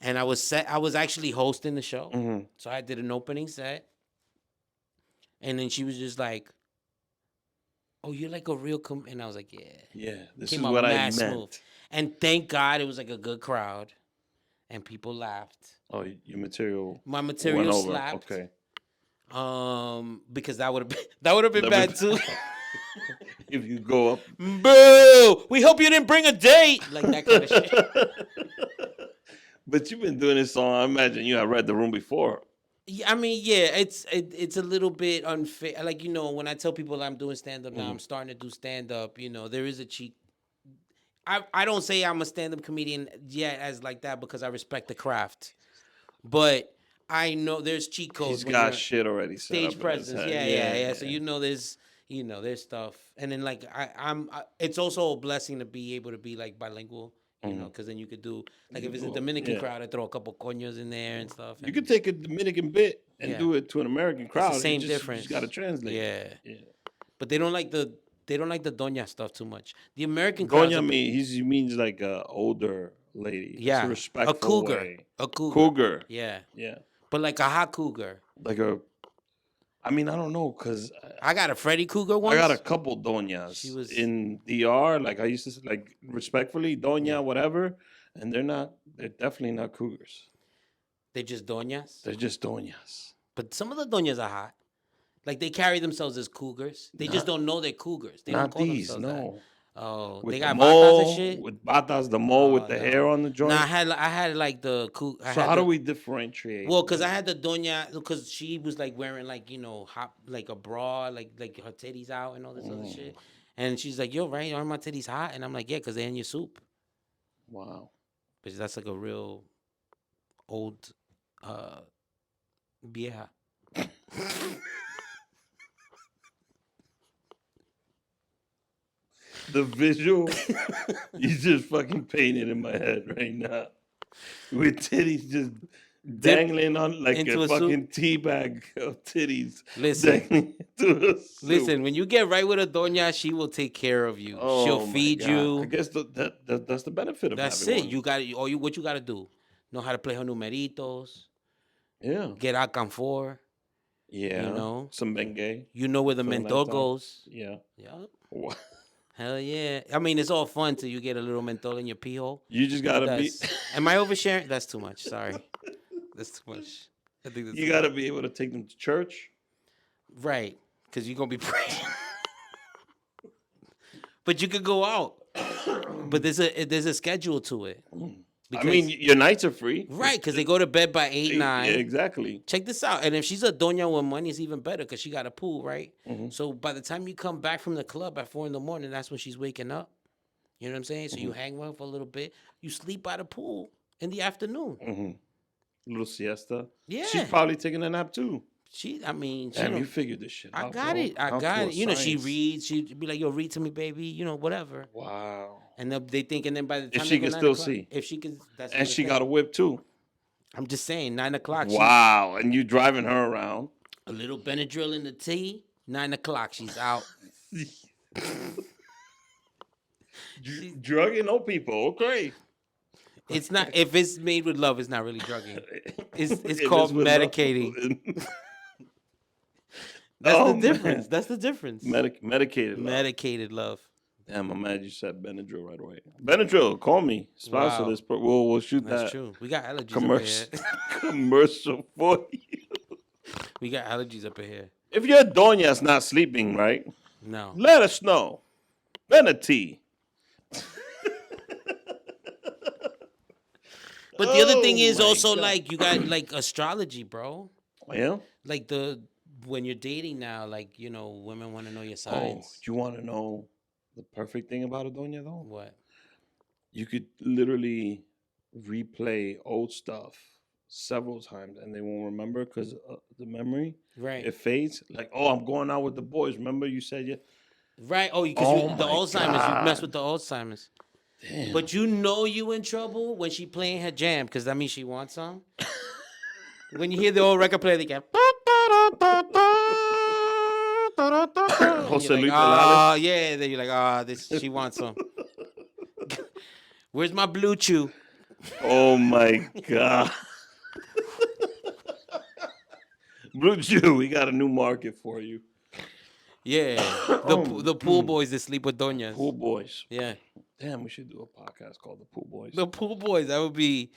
[SPEAKER 3] And I was actually hosting the show,
[SPEAKER 2] Mhm.
[SPEAKER 3] so I did an opening set. And then she was just like, "Oh, you're like a real and I was like, "Yeah."
[SPEAKER 2] Yeah, this
[SPEAKER 3] Came
[SPEAKER 2] is
[SPEAKER 3] out
[SPEAKER 2] what I
[SPEAKER 3] mad
[SPEAKER 2] meant.
[SPEAKER 3] smooth. And thank God it was like a good crowd, and people laughed.
[SPEAKER 2] Oh, your material.
[SPEAKER 3] My
[SPEAKER 2] went
[SPEAKER 3] material
[SPEAKER 2] over.
[SPEAKER 3] slapped.
[SPEAKER 2] Okay.
[SPEAKER 3] Because that would have been bad too.
[SPEAKER 2] If you go up.
[SPEAKER 3] Boo! We hope you didn't bring a date. Like that kind of shit.
[SPEAKER 2] But you've been doing this song. I imagine you had read the room before.
[SPEAKER 3] Yeah, I mean, yeah, it's a little bit unfair. Like, when I tell people I'm doing stand up now, I'm starting to do stand up. There is a cheat. I don't say I'm a stand up comedian yet as like that because I respect the craft, but I know there's cheat codes.
[SPEAKER 2] He's
[SPEAKER 3] when
[SPEAKER 2] got
[SPEAKER 3] you're-
[SPEAKER 2] shit already set
[SPEAKER 3] stage
[SPEAKER 2] up in his
[SPEAKER 3] presence.
[SPEAKER 2] head.
[SPEAKER 3] Yeah. So there's stuff, and then like it's also a blessing to be able to be like bilingual. Because then you could do like if it's a Dominican
[SPEAKER 2] yeah.
[SPEAKER 3] crowd, I throw a couple coños in there and stuff.
[SPEAKER 2] You
[SPEAKER 3] and
[SPEAKER 2] could take a Dominican bit and
[SPEAKER 3] Yeah.
[SPEAKER 2] do it to an American crowd.
[SPEAKER 3] it's the same
[SPEAKER 2] You
[SPEAKER 3] difference.
[SPEAKER 2] just got to translate.
[SPEAKER 3] Yeah,
[SPEAKER 2] Yeah.
[SPEAKER 3] but they don't like the doña stuff too much. The American crowd,
[SPEAKER 2] Doña he means like a older lady. It's
[SPEAKER 3] yeah,
[SPEAKER 2] a respectful
[SPEAKER 3] cougar,
[SPEAKER 2] way.
[SPEAKER 3] a cougar,
[SPEAKER 2] Cougar.
[SPEAKER 3] yeah,
[SPEAKER 2] Yeah.
[SPEAKER 3] but like a hot cougar.
[SPEAKER 2] Like a. I mean, I don't know, cause
[SPEAKER 3] I got a Freddy Cougar once.
[SPEAKER 2] I got a couple doñas
[SPEAKER 3] She was-
[SPEAKER 2] in DR. Like I used to like respectfully doña whatever, and they're definitely not cougars.
[SPEAKER 3] They're just doñas,
[SPEAKER 2] They're just doñas.
[SPEAKER 3] but some of the doñas are hot. Like they carry themselves as cougars. They just don't know they're cougars. They don't
[SPEAKER 2] Not
[SPEAKER 3] call
[SPEAKER 2] these,
[SPEAKER 3] themselves
[SPEAKER 2] no.
[SPEAKER 3] that. Oh,
[SPEAKER 2] With
[SPEAKER 3] they
[SPEAKER 2] the
[SPEAKER 3] got batas
[SPEAKER 2] mole,
[SPEAKER 3] and shit.
[SPEAKER 2] with batas, the mole with the
[SPEAKER 3] no.
[SPEAKER 2] hair on the joint.
[SPEAKER 3] Nah, I had like the
[SPEAKER 2] So how do we differentiate?
[SPEAKER 3] Well, because I had the doña, because she was like wearing like hot like a bra, like her titties out and all this other shit. And she's like, "Yo, right? Aren't my titties hot?" And I'm like, "Yeah, because they're in your soup."
[SPEAKER 2] Wow.
[SPEAKER 3] But that's like a real old vieja.
[SPEAKER 2] The visual, you just fucking painted in my head right now. With titties just dangling on like
[SPEAKER 3] into
[SPEAKER 2] a
[SPEAKER 3] a soup.
[SPEAKER 2] fucking tea bag of titties.
[SPEAKER 3] Listen.
[SPEAKER 2] Dangling into a soup.
[SPEAKER 3] Listen, when you get right with a doña, she will take care of you. She'll
[SPEAKER 2] Oh my
[SPEAKER 3] feed
[SPEAKER 2] God.
[SPEAKER 3] you.
[SPEAKER 2] I guess that's the benefit of
[SPEAKER 3] That's
[SPEAKER 2] having
[SPEAKER 3] it.
[SPEAKER 2] one.
[SPEAKER 3] You got what you got to do. Know how to play her numeritos.
[SPEAKER 2] Yeah.
[SPEAKER 3] Get out canfor.
[SPEAKER 2] Yeah.
[SPEAKER 3] You know.
[SPEAKER 2] Some Bengay.
[SPEAKER 3] You know where the
[SPEAKER 2] For the
[SPEAKER 3] menthol
[SPEAKER 2] nighttime.
[SPEAKER 3] goes.
[SPEAKER 2] Yeah.
[SPEAKER 3] Yup.
[SPEAKER 2] What?
[SPEAKER 3] Hell yeah. I mean, it's all fun till you get a little menthol in your pee hole.
[SPEAKER 2] You just gotta be.
[SPEAKER 3] Am I oversharing? That's too much. Sorry. That's too much. I think that's
[SPEAKER 2] You
[SPEAKER 3] too
[SPEAKER 2] gotta
[SPEAKER 3] much.
[SPEAKER 2] be able to take them to church.
[SPEAKER 3] Right. Because you're going to be praying. But you could go out. But there's a schedule to it.
[SPEAKER 2] I mean, your nights are free.
[SPEAKER 3] Right, because they go to bed by 8, 9.
[SPEAKER 2] Yeah, exactly.
[SPEAKER 3] Check this out. And if she's a doña with money, it's even better because she got a pool, right?
[SPEAKER 2] Mm-hmm.
[SPEAKER 3] So by the time you come back from the club at 4 a.m, that's when she's waking up. You know what I'm saying? So
[SPEAKER 2] Mm-hmm.
[SPEAKER 3] you hang with her for a little bit. You sleep by the pool in the afternoon.
[SPEAKER 2] Mm-hmm. Little siesta.
[SPEAKER 3] Yeah.
[SPEAKER 2] She's probably taking a nap too.
[SPEAKER 3] Damn,
[SPEAKER 2] you figured this shit
[SPEAKER 3] I
[SPEAKER 2] out.
[SPEAKER 3] got
[SPEAKER 2] bro.
[SPEAKER 3] it. I
[SPEAKER 2] Down
[SPEAKER 3] got
[SPEAKER 2] to a
[SPEAKER 3] it. You know, she
[SPEAKER 2] science.
[SPEAKER 3] reads. She'd be like, yo, read to me, baby. You know, whatever.
[SPEAKER 2] Wow.
[SPEAKER 3] And they think, and then by the time
[SPEAKER 2] If
[SPEAKER 3] they
[SPEAKER 2] she
[SPEAKER 3] go
[SPEAKER 2] can
[SPEAKER 3] 9
[SPEAKER 2] still
[SPEAKER 3] o'clock,
[SPEAKER 2] see.
[SPEAKER 3] if she can, that's
[SPEAKER 2] And
[SPEAKER 3] the
[SPEAKER 2] she
[SPEAKER 3] thing.
[SPEAKER 2] got a whip too.
[SPEAKER 3] I'm just saying, 9 o'clock.
[SPEAKER 2] Wow. And you driving her around.
[SPEAKER 3] A little Benadryl in the tea. 9 o'clock, she's out.
[SPEAKER 2] Drugging old people. Okay.
[SPEAKER 3] It's not. If it's made with love, it's not really drugging. It's
[SPEAKER 2] If
[SPEAKER 3] called
[SPEAKER 2] with
[SPEAKER 3] medicating.
[SPEAKER 2] love.
[SPEAKER 3] That's
[SPEAKER 2] Oh,
[SPEAKER 3] the difference.
[SPEAKER 2] man.
[SPEAKER 3] That's the difference.
[SPEAKER 2] Medicated love.
[SPEAKER 3] Medicated love.
[SPEAKER 2] Damn, I'm mad you said Benadryl right away. Benadryl, call me. Sponsor
[SPEAKER 3] Wow.
[SPEAKER 2] this. We'll shoot
[SPEAKER 3] That's
[SPEAKER 2] that
[SPEAKER 3] true. We got allergies
[SPEAKER 2] commercial
[SPEAKER 3] up in here.
[SPEAKER 2] commercial for you.
[SPEAKER 3] We got allergies up in here.
[SPEAKER 2] If your doña's not sleeping, right?
[SPEAKER 3] No.
[SPEAKER 2] Let us know. Then a tea.
[SPEAKER 3] But the other thing
[SPEAKER 2] Oh
[SPEAKER 3] is
[SPEAKER 2] my
[SPEAKER 3] also
[SPEAKER 2] God.
[SPEAKER 3] like you got like astrology, bro.
[SPEAKER 2] Yeah.
[SPEAKER 3] Like when you're dating now, like you know, women want to know your
[SPEAKER 2] Oh,
[SPEAKER 3] signs.
[SPEAKER 2] do you want to know the perfect thing about a doña though?
[SPEAKER 3] What?
[SPEAKER 2] You could literally replay old stuff several times and they won't remember because the memory
[SPEAKER 3] Right.
[SPEAKER 2] it fades. Like, oh, I'm going out with the boys. Remember you said
[SPEAKER 3] Right. Oh, because
[SPEAKER 2] Oh
[SPEAKER 3] the
[SPEAKER 2] my
[SPEAKER 3] Alzheimer's. You mess
[SPEAKER 2] God.
[SPEAKER 3] with the Alzheimer's.
[SPEAKER 2] damn.
[SPEAKER 3] But you know you in trouble when she playing her jam, because that means she wants some. When you hear the old record player, they get.
[SPEAKER 2] Jose Luis
[SPEAKER 3] Oh, yeah. Then you're like, this she wants some. Where's my blue chew?
[SPEAKER 2] Oh my God. Blue Jew, we got a new market for you.
[SPEAKER 3] Yeah, the pool boys that sleep with doñas.
[SPEAKER 2] Pool boys.
[SPEAKER 3] Yeah,
[SPEAKER 2] Damn, we should do a podcast called The Pool Boys.
[SPEAKER 3] the pool boys. That'd be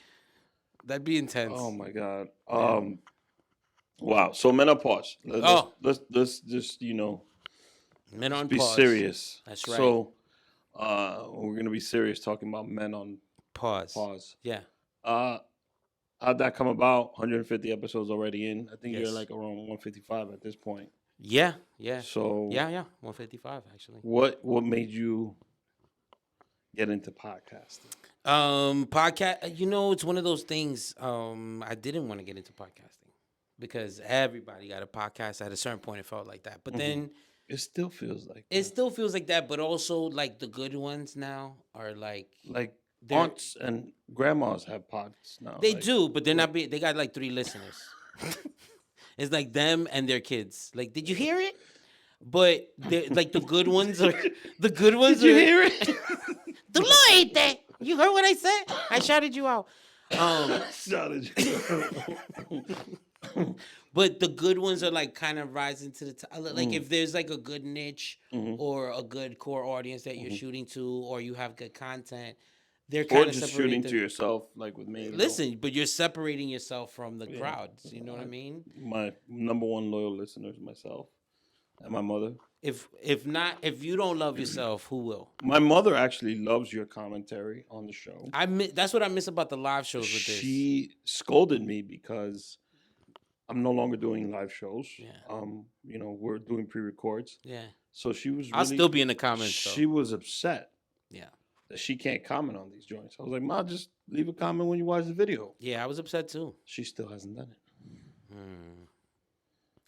[SPEAKER 3] intense.
[SPEAKER 2] Oh my God. Wow. So menopause. Let's just
[SPEAKER 3] Men on
[SPEAKER 2] be
[SPEAKER 3] pause.
[SPEAKER 2] serious.
[SPEAKER 3] That's right.
[SPEAKER 2] So we're gonna be serious talking about men on
[SPEAKER 3] Pause.
[SPEAKER 2] pause.
[SPEAKER 3] Yeah.
[SPEAKER 2] How'd that come about? 150 episodes already in. I think
[SPEAKER 3] Yes.
[SPEAKER 2] you're like around 155 at this point.
[SPEAKER 3] Yeah. Yeah.
[SPEAKER 2] So
[SPEAKER 3] Yeah. 155 actually.
[SPEAKER 2] what made you get into podcasting?
[SPEAKER 3] Podcast. You know, it's one of those things. I didn't want to get into podcasting because everybody got a podcast at a certain point. It felt like that, but then
[SPEAKER 2] It still feels like
[SPEAKER 3] it still feels like that. But also, like the good ones now are like they're-
[SPEAKER 2] aunts and grandmas have pods now.
[SPEAKER 3] they
[SPEAKER 2] like,
[SPEAKER 3] do, but they're not. They got like 3 listeners. It's like them and their kids. Like, did you hear it? But like the good ones are the good ones.
[SPEAKER 2] Did you
[SPEAKER 3] are,
[SPEAKER 2] hear it?
[SPEAKER 3] Tú lo oíste? You heard what I said? I shouted you out.
[SPEAKER 2] Shouted you.
[SPEAKER 3] But the good ones are like kind of rising to the top. Like if there's like a good niche or a good core audience that you're shooting to, or you have good content, they're
[SPEAKER 2] Or
[SPEAKER 3] kind of
[SPEAKER 2] just shooting to yourself, like with me.
[SPEAKER 3] Listen, but you're separating yourself from the crowds. You know what I mean?
[SPEAKER 2] My number one loyal listener is myself and my mother.
[SPEAKER 3] If you don't love yourself, who will?
[SPEAKER 2] My mother actually loves your commentary on the show.
[SPEAKER 3] That's what I miss about the live shows with this.
[SPEAKER 2] She scolded me because I'm no longer doing live shows.
[SPEAKER 3] Yeah.
[SPEAKER 2] We're doing pre-records.
[SPEAKER 3] Yeah.
[SPEAKER 2] So she was.
[SPEAKER 3] I'll still be in the comments.
[SPEAKER 2] She was upset.
[SPEAKER 3] Yeah.
[SPEAKER 2] That she can't comment on these joints. I was like, Ma, just leave a comment when you watch the video.
[SPEAKER 3] Yeah, I was upset too.
[SPEAKER 2] She still hasn't done it.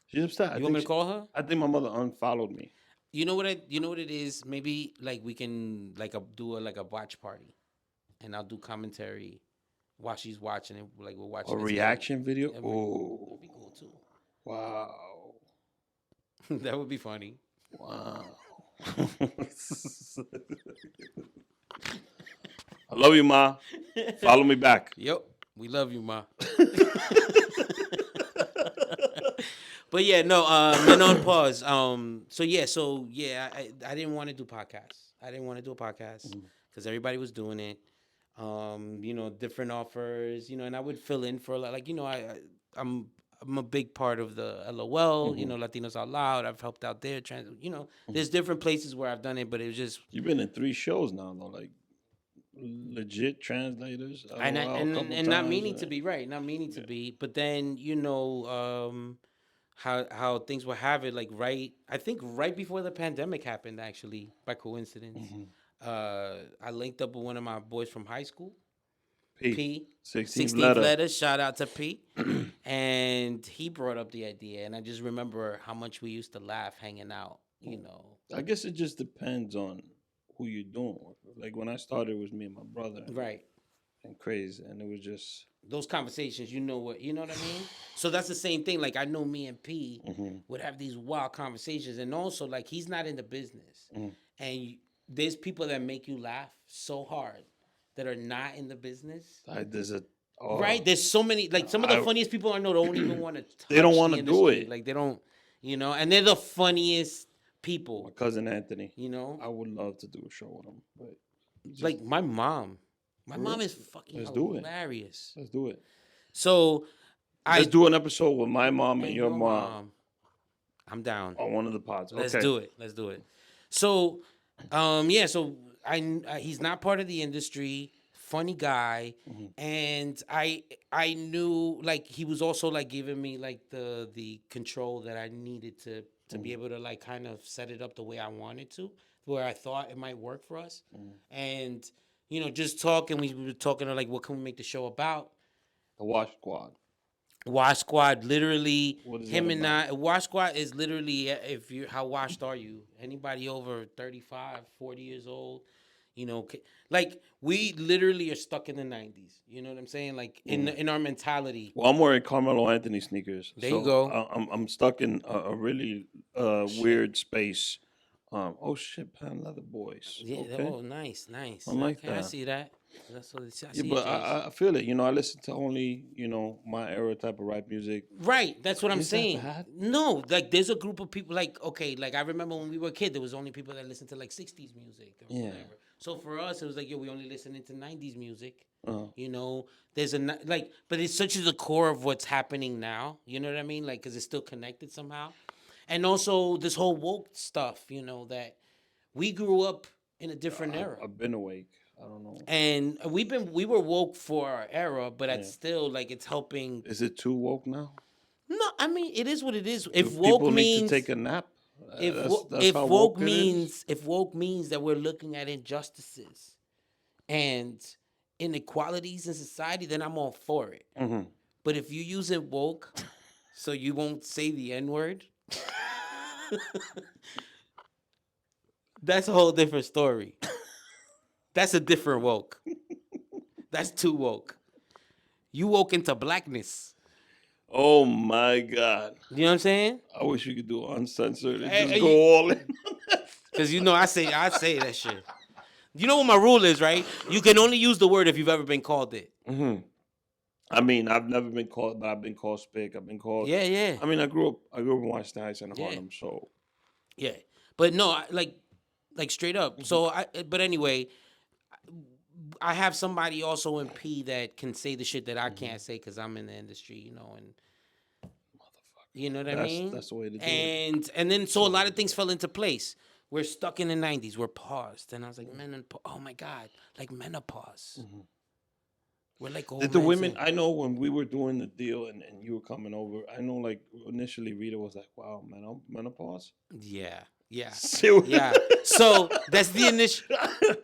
[SPEAKER 2] She's upset.
[SPEAKER 3] You want me to call her?
[SPEAKER 2] I think my mother unfollowed me.
[SPEAKER 3] You know what it is? Maybe like we can like do a watch party, and I'll do commentary while she's watching it. Like we're watching
[SPEAKER 2] A
[SPEAKER 3] it
[SPEAKER 2] reaction video?
[SPEAKER 3] together.
[SPEAKER 2] Oh,
[SPEAKER 3] That'd be cool too.
[SPEAKER 2] wow.
[SPEAKER 3] That would be funny.
[SPEAKER 2] Wow. I love you, Ma. Follow me back.
[SPEAKER 3] Yep, we love you, Ma. But yeah, no, men on pause. So yeah, I didn't want to do podcasts. I didn't want to do a podcast because everybody was doing it. Different offers, and I would fill in for a lot. Like, I'm a big part of the LOL, Latinos Out Loud. I've helped out there. There's different places where I've done it, but it was just.
[SPEAKER 2] You've been in 3 shows now, though, like legit translators.
[SPEAKER 3] And not meaning to be right, not meaning to be, but then how things will have it, like I think right before the pandemic happened, actually, by coincidence. I linked up with one of my boys from high school, P.
[SPEAKER 2] 16th
[SPEAKER 3] letter. Shout out to P. And he brought up the idea, and I just remember how much we used to laugh hanging out.
[SPEAKER 2] I guess it just depends on who you're doing with. Like when I started, it was me and my brother,
[SPEAKER 3] right?
[SPEAKER 2] And crazy, and it was just
[SPEAKER 3] those conversations. You know what I mean? So that's the same thing. Like I know me and P would have these wild conversations, and also like he's not in the business, and there's people that make you laugh so hard that are not in the business. Right? There's so many. Like some of the funniest people I know don't even want to.
[SPEAKER 2] They don't want to do it.
[SPEAKER 3] Like they don't. And they're the funniest people.
[SPEAKER 2] My cousin Anthony.
[SPEAKER 3] I
[SPEAKER 2] would love to do a show with him, but
[SPEAKER 3] like my mom. My mom is fucking hilarious.
[SPEAKER 2] Let's do it.
[SPEAKER 3] So
[SPEAKER 2] let's do an episode with my mom and your mom.
[SPEAKER 3] I'm down.
[SPEAKER 2] On one of the pods. Okay.
[SPEAKER 3] Let's do it. So, so he's not part of the industry. Funny guy, and I knew like he was also like giving me like the control that I needed to be able to like kind of set it up the way I wanted to, where I thought it might work for us, and. Just talking. We were talking like, what can we make the show about?
[SPEAKER 2] The Wash Squad.
[SPEAKER 3] Wash Squad, literally, him and I. Wash Squad is literally, how washed are you? Anybody over 35, 40 years old? Like we literally are stuck in the 90s. You know what I'm saying? Like in our mentality.
[SPEAKER 2] Well, I'm wearing Carmelo Anthony sneakers.
[SPEAKER 3] There you go.
[SPEAKER 2] I'm stuck in a really weird space. Oh shit, Pan Leather Boys.
[SPEAKER 3] Yeah.
[SPEAKER 2] Okay.
[SPEAKER 3] Oh, nice.
[SPEAKER 2] I like that.
[SPEAKER 3] I see that. That's what I see.
[SPEAKER 2] Yeah, but I feel it. I listen to only my era type of rap music.
[SPEAKER 3] Right. That's what I'm
[SPEAKER 2] Is
[SPEAKER 3] saying.
[SPEAKER 2] that bad?
[SPEAKER 3] No, like there's a group of people. Like like I remember when we were a kid, there was only people that listened to like 60s music or whatever. So for us, it was like we only listening to 90s music. There's but it's such the core of what's happening now. You know what I mean? Like, because it's still connected somehow. And also this whole woke stuff, that we grew up in a different era.
[SPEAKER 2] I've been awake. I don't know.
[SPEAKER 3] And we were woke for our era, but it's still like it's helping.
[SPEAKER 2] Is it too woke now?
[SPEAKER 3] No, I mean it is what it is.
[SPEAKER 2] If woke people means need to take a nap.
[SPEAKER 3] If woke means that we're looking at injustices and inequalities in society, then I'm all for it. But if you use it woke, so you won't say the N-word. That's a whole different story. That's a different woke. That's too woke. You woke into blackness.
[SPEAKER 2] Oh my God.
[SPEAKER 3] You know what I'm saying?
[SPEAKER 2] I wish we could do uncensored and just go all in.
[SPEAKER 3] Because I say that shit. You know what my rule is, right? You can only use the word if you've ever been called it.
[SPEAKER 2] I mean, I've never been called, but I've been called spick. I've been called.
[SPEAKER 3] Yeah.
[SPEAKER 2] I mean, I grew up in Washington Heights and Harlem, so.
[SPEAKER 3] Yeah, but no, like straight up. So but anyway, I have somebody also in P that can say the shit that I can't say because I'm in the industry, and. You know what I mean?
[SPEAKER 2] That's the way to do it.
[SPEAKER 3] And then so a lot of things fell into place. We're stuck in the 90s. We're paused, and I was like, oh my God, like menopause. We're like old.
[SPEAKER 2] Did the women? I know when we were doing the deal and you were coming over. I know like initially Rita was like, "Wow, menopause."
[SPEAKER 3] Yeah. Yeah. So that's the initial.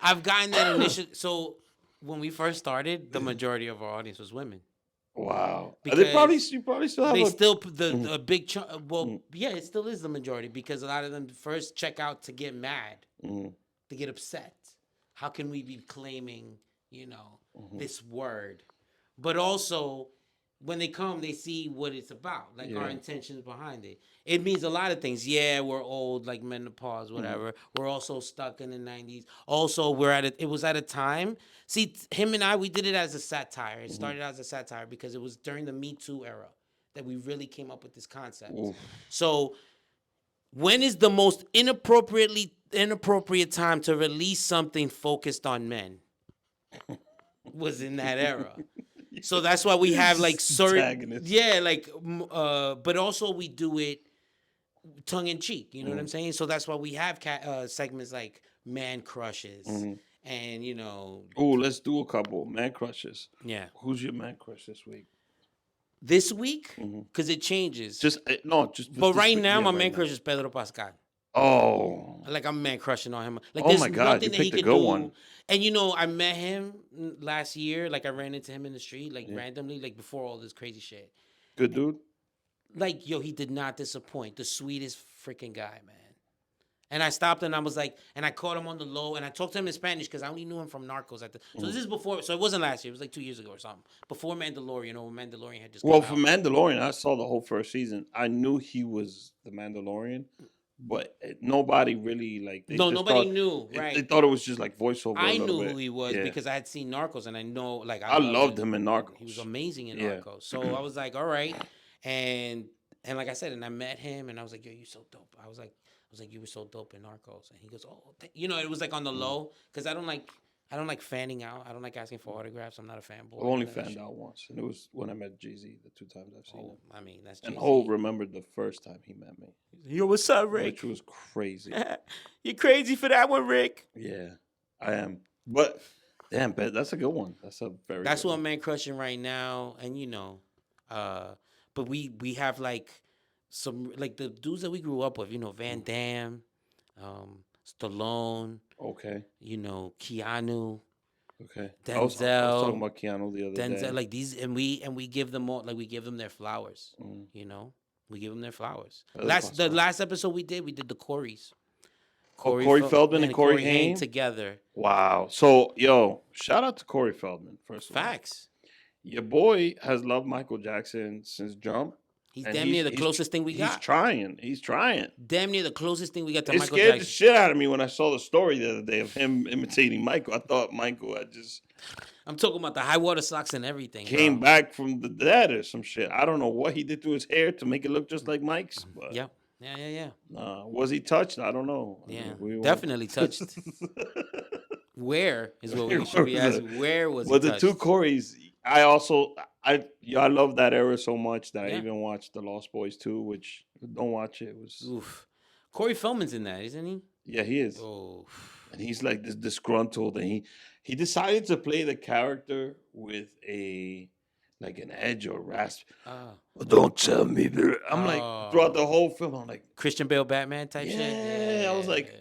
[SPEAKER 3] I've gotten that initial. So when we first started, the majority of our audience was women.
[SPEAKER 2] Wow.
[SPEAKER 3] Because
[SPEAKER 2] You probably still have
[SPEAKER 3] they
[SPEAKER 2] a.
[SPEAKER 3] still the big chunk. Well, yeah, it still is the majority because a lot of them first check out to get mad, to get upset. How can we be claiming, this word? But also, when they come, they see what it's about, like our intentions behind it. It means a lot of things. Yeah, we're old, like menopause, whatever. We're also stuck in the 90s. Also, it was at a time. See, him and I, we did it as a satire. It started as a satire because it was during the Me Too era that we really came up with this concept. Oof. So, when is the most inappropriate time to release something focused on men? Was in that era. So that's why we have like certain, but also we do it tongue in cheek. You know what I'm saying? So that's why we have segments like man crushes, and
[SPEAKER 2] Oh, let's do a couple man crushes.
[SPEAKER 3] Yeah.
[SPEAKER 2] Who's your man crush this week?
[SPEAKER 3] This week, because it changes.
[SPEAKER 2] Just
[SPEAKER 3] But right now, my man crush is Pedro Pascal.
[SPEAKER 2] Oh,
[SPEAKER 3] like I'm man crushing on him. Like,
[SPEAKER 2] oh my God, you
[SPEAKER 3] that he
[SPEAKER 2] picked a
[SPEAKER 3] could
[SPEAKER 2] good
[SPEAKER 3] do.
[SPEAKER 2] one.
[SPEAKER 3] And I met him last year. Like, I ran into him in the street, like randomly, like before all this crazy shit.
[SPEAKER 2] Good dude.
[SPEAKER 3] Like, yo, he did not disappoint. The sweetest freaking guy, man. And I stopped and I was like, and I caught him on the low, and I talked to him in Spanish because I only knew him from Narcos. So this is before, so it wasn't last year. It was like 2 years ago or something. Before Mandalorian, when Mandalorian had just come
[SPEAKER 2] for
[SPEAKER 3] out.
[SPEAKER 2] Mandalorian, I saw the whole first season. I knew he was the Mandalorian, but nobody really
[SPEAKER 3] nobody knew. Right?
[SPEAKER 2] They thought it was just like voiceover.
[SPEAKER 3] I knew who he was because I had seen Narcos, and I know, like,
[SPEAKER 2] I loved him in Narcos.
[SPEAKER 3] He was amazing in Narcos. So I was like, all right, and like I said, and I met him, and I was like, yo, you so dope. I was like, you were so dope in Narcos, and he goes, oh, it was like on the low because I don't like fanning out. I don't like asking for autographs. I'm not a fanboy.
[SPEAKER 2] I've only fanned out once, and it was when I met Jay-Z. The 2 times I've seen him.
[SPEAKER 3] I mean, that's
[SPEAKER 2] Jay-Z. And
[SPEAKER 3] Jay-Z.
[SPEAKER 2] remembered the first time he met me.
[SPEAKER 3] Yo, what's up, Rick?
[SPEAKER 2] Which was crazy.
[SPEAKER 3] You're crazy for that one, Rick.
[SPEAKER 2] Yeah, I am. But damn, that's a good one. That's
[SPEAKER 3] what I'm man crushing right now, and but we have like some like the dudes that we grew up with. Van Damme. Stallone.
[SPEAKER 2] Okay.
[SPEAKER 3] Keanu.
[SPEAKER 2] Okay.
[SPEAKER 3] Denzel.
[SPEAKER 2] I was talking about Keanu the other day.
[SPEAKER 3] Like these, and we give them all, like, we give them their flowers. We give them their flowers. The last episode we did the Corys.
[SPEAKER 2] Corey Feldman and Corey Haim
[SPEAKER 3] together.
[SPEAKER 2] Wow. So, yo, shout out to Corey Feldman, first of all.
[SPEAKER 3] Facts.
[SPEAKER 2] Your boy has loved Michael Jackson since Jump.
[SPEAKER 3] He's damn near the closest thing we got.
[SPEAKER 2] He's trying.
[SPEAKER 3] Damn near the closest thing we got to Michael Jackson.
[SPEAKER 2] It scared the shit out of me when I saw the story the other day of him imitating Michael. I thought Michael had just...
[SPEAKER 3] I'm talking about the high water socks and everything.
[SPEAKER 2] Came back from the dead or some shit. I don't know what he did to his hair to make it look just like Mike's. But
[SPEAKER 3] Yeah.
[SPEAKER 2] Was he touched? I don't know.
[SPEAKER 3] Yeah, definitely touched. Where is what we should be asking. Where was he touched?
[SPEAKER 2] Well, the two Corys... I love that era so much that I even watched The Lost Boys 2, which don't watch it. It was
[SPEAKER 3] Oof. Corey Feldman's in that, isn't he?
[SPEAKER 2] Yeah, he is.
[SPEAKER 3] Oh.
[SPEAKER 2] And he's like this disgruntled, and he decided to play the character with an edge or rasp. Don't tell me that. I'm like, throughout the whole film, I'm like,
[SPEAKER 3] Christian Bale Batman type shit.
[SPEAKER 2] Yeah, I was like,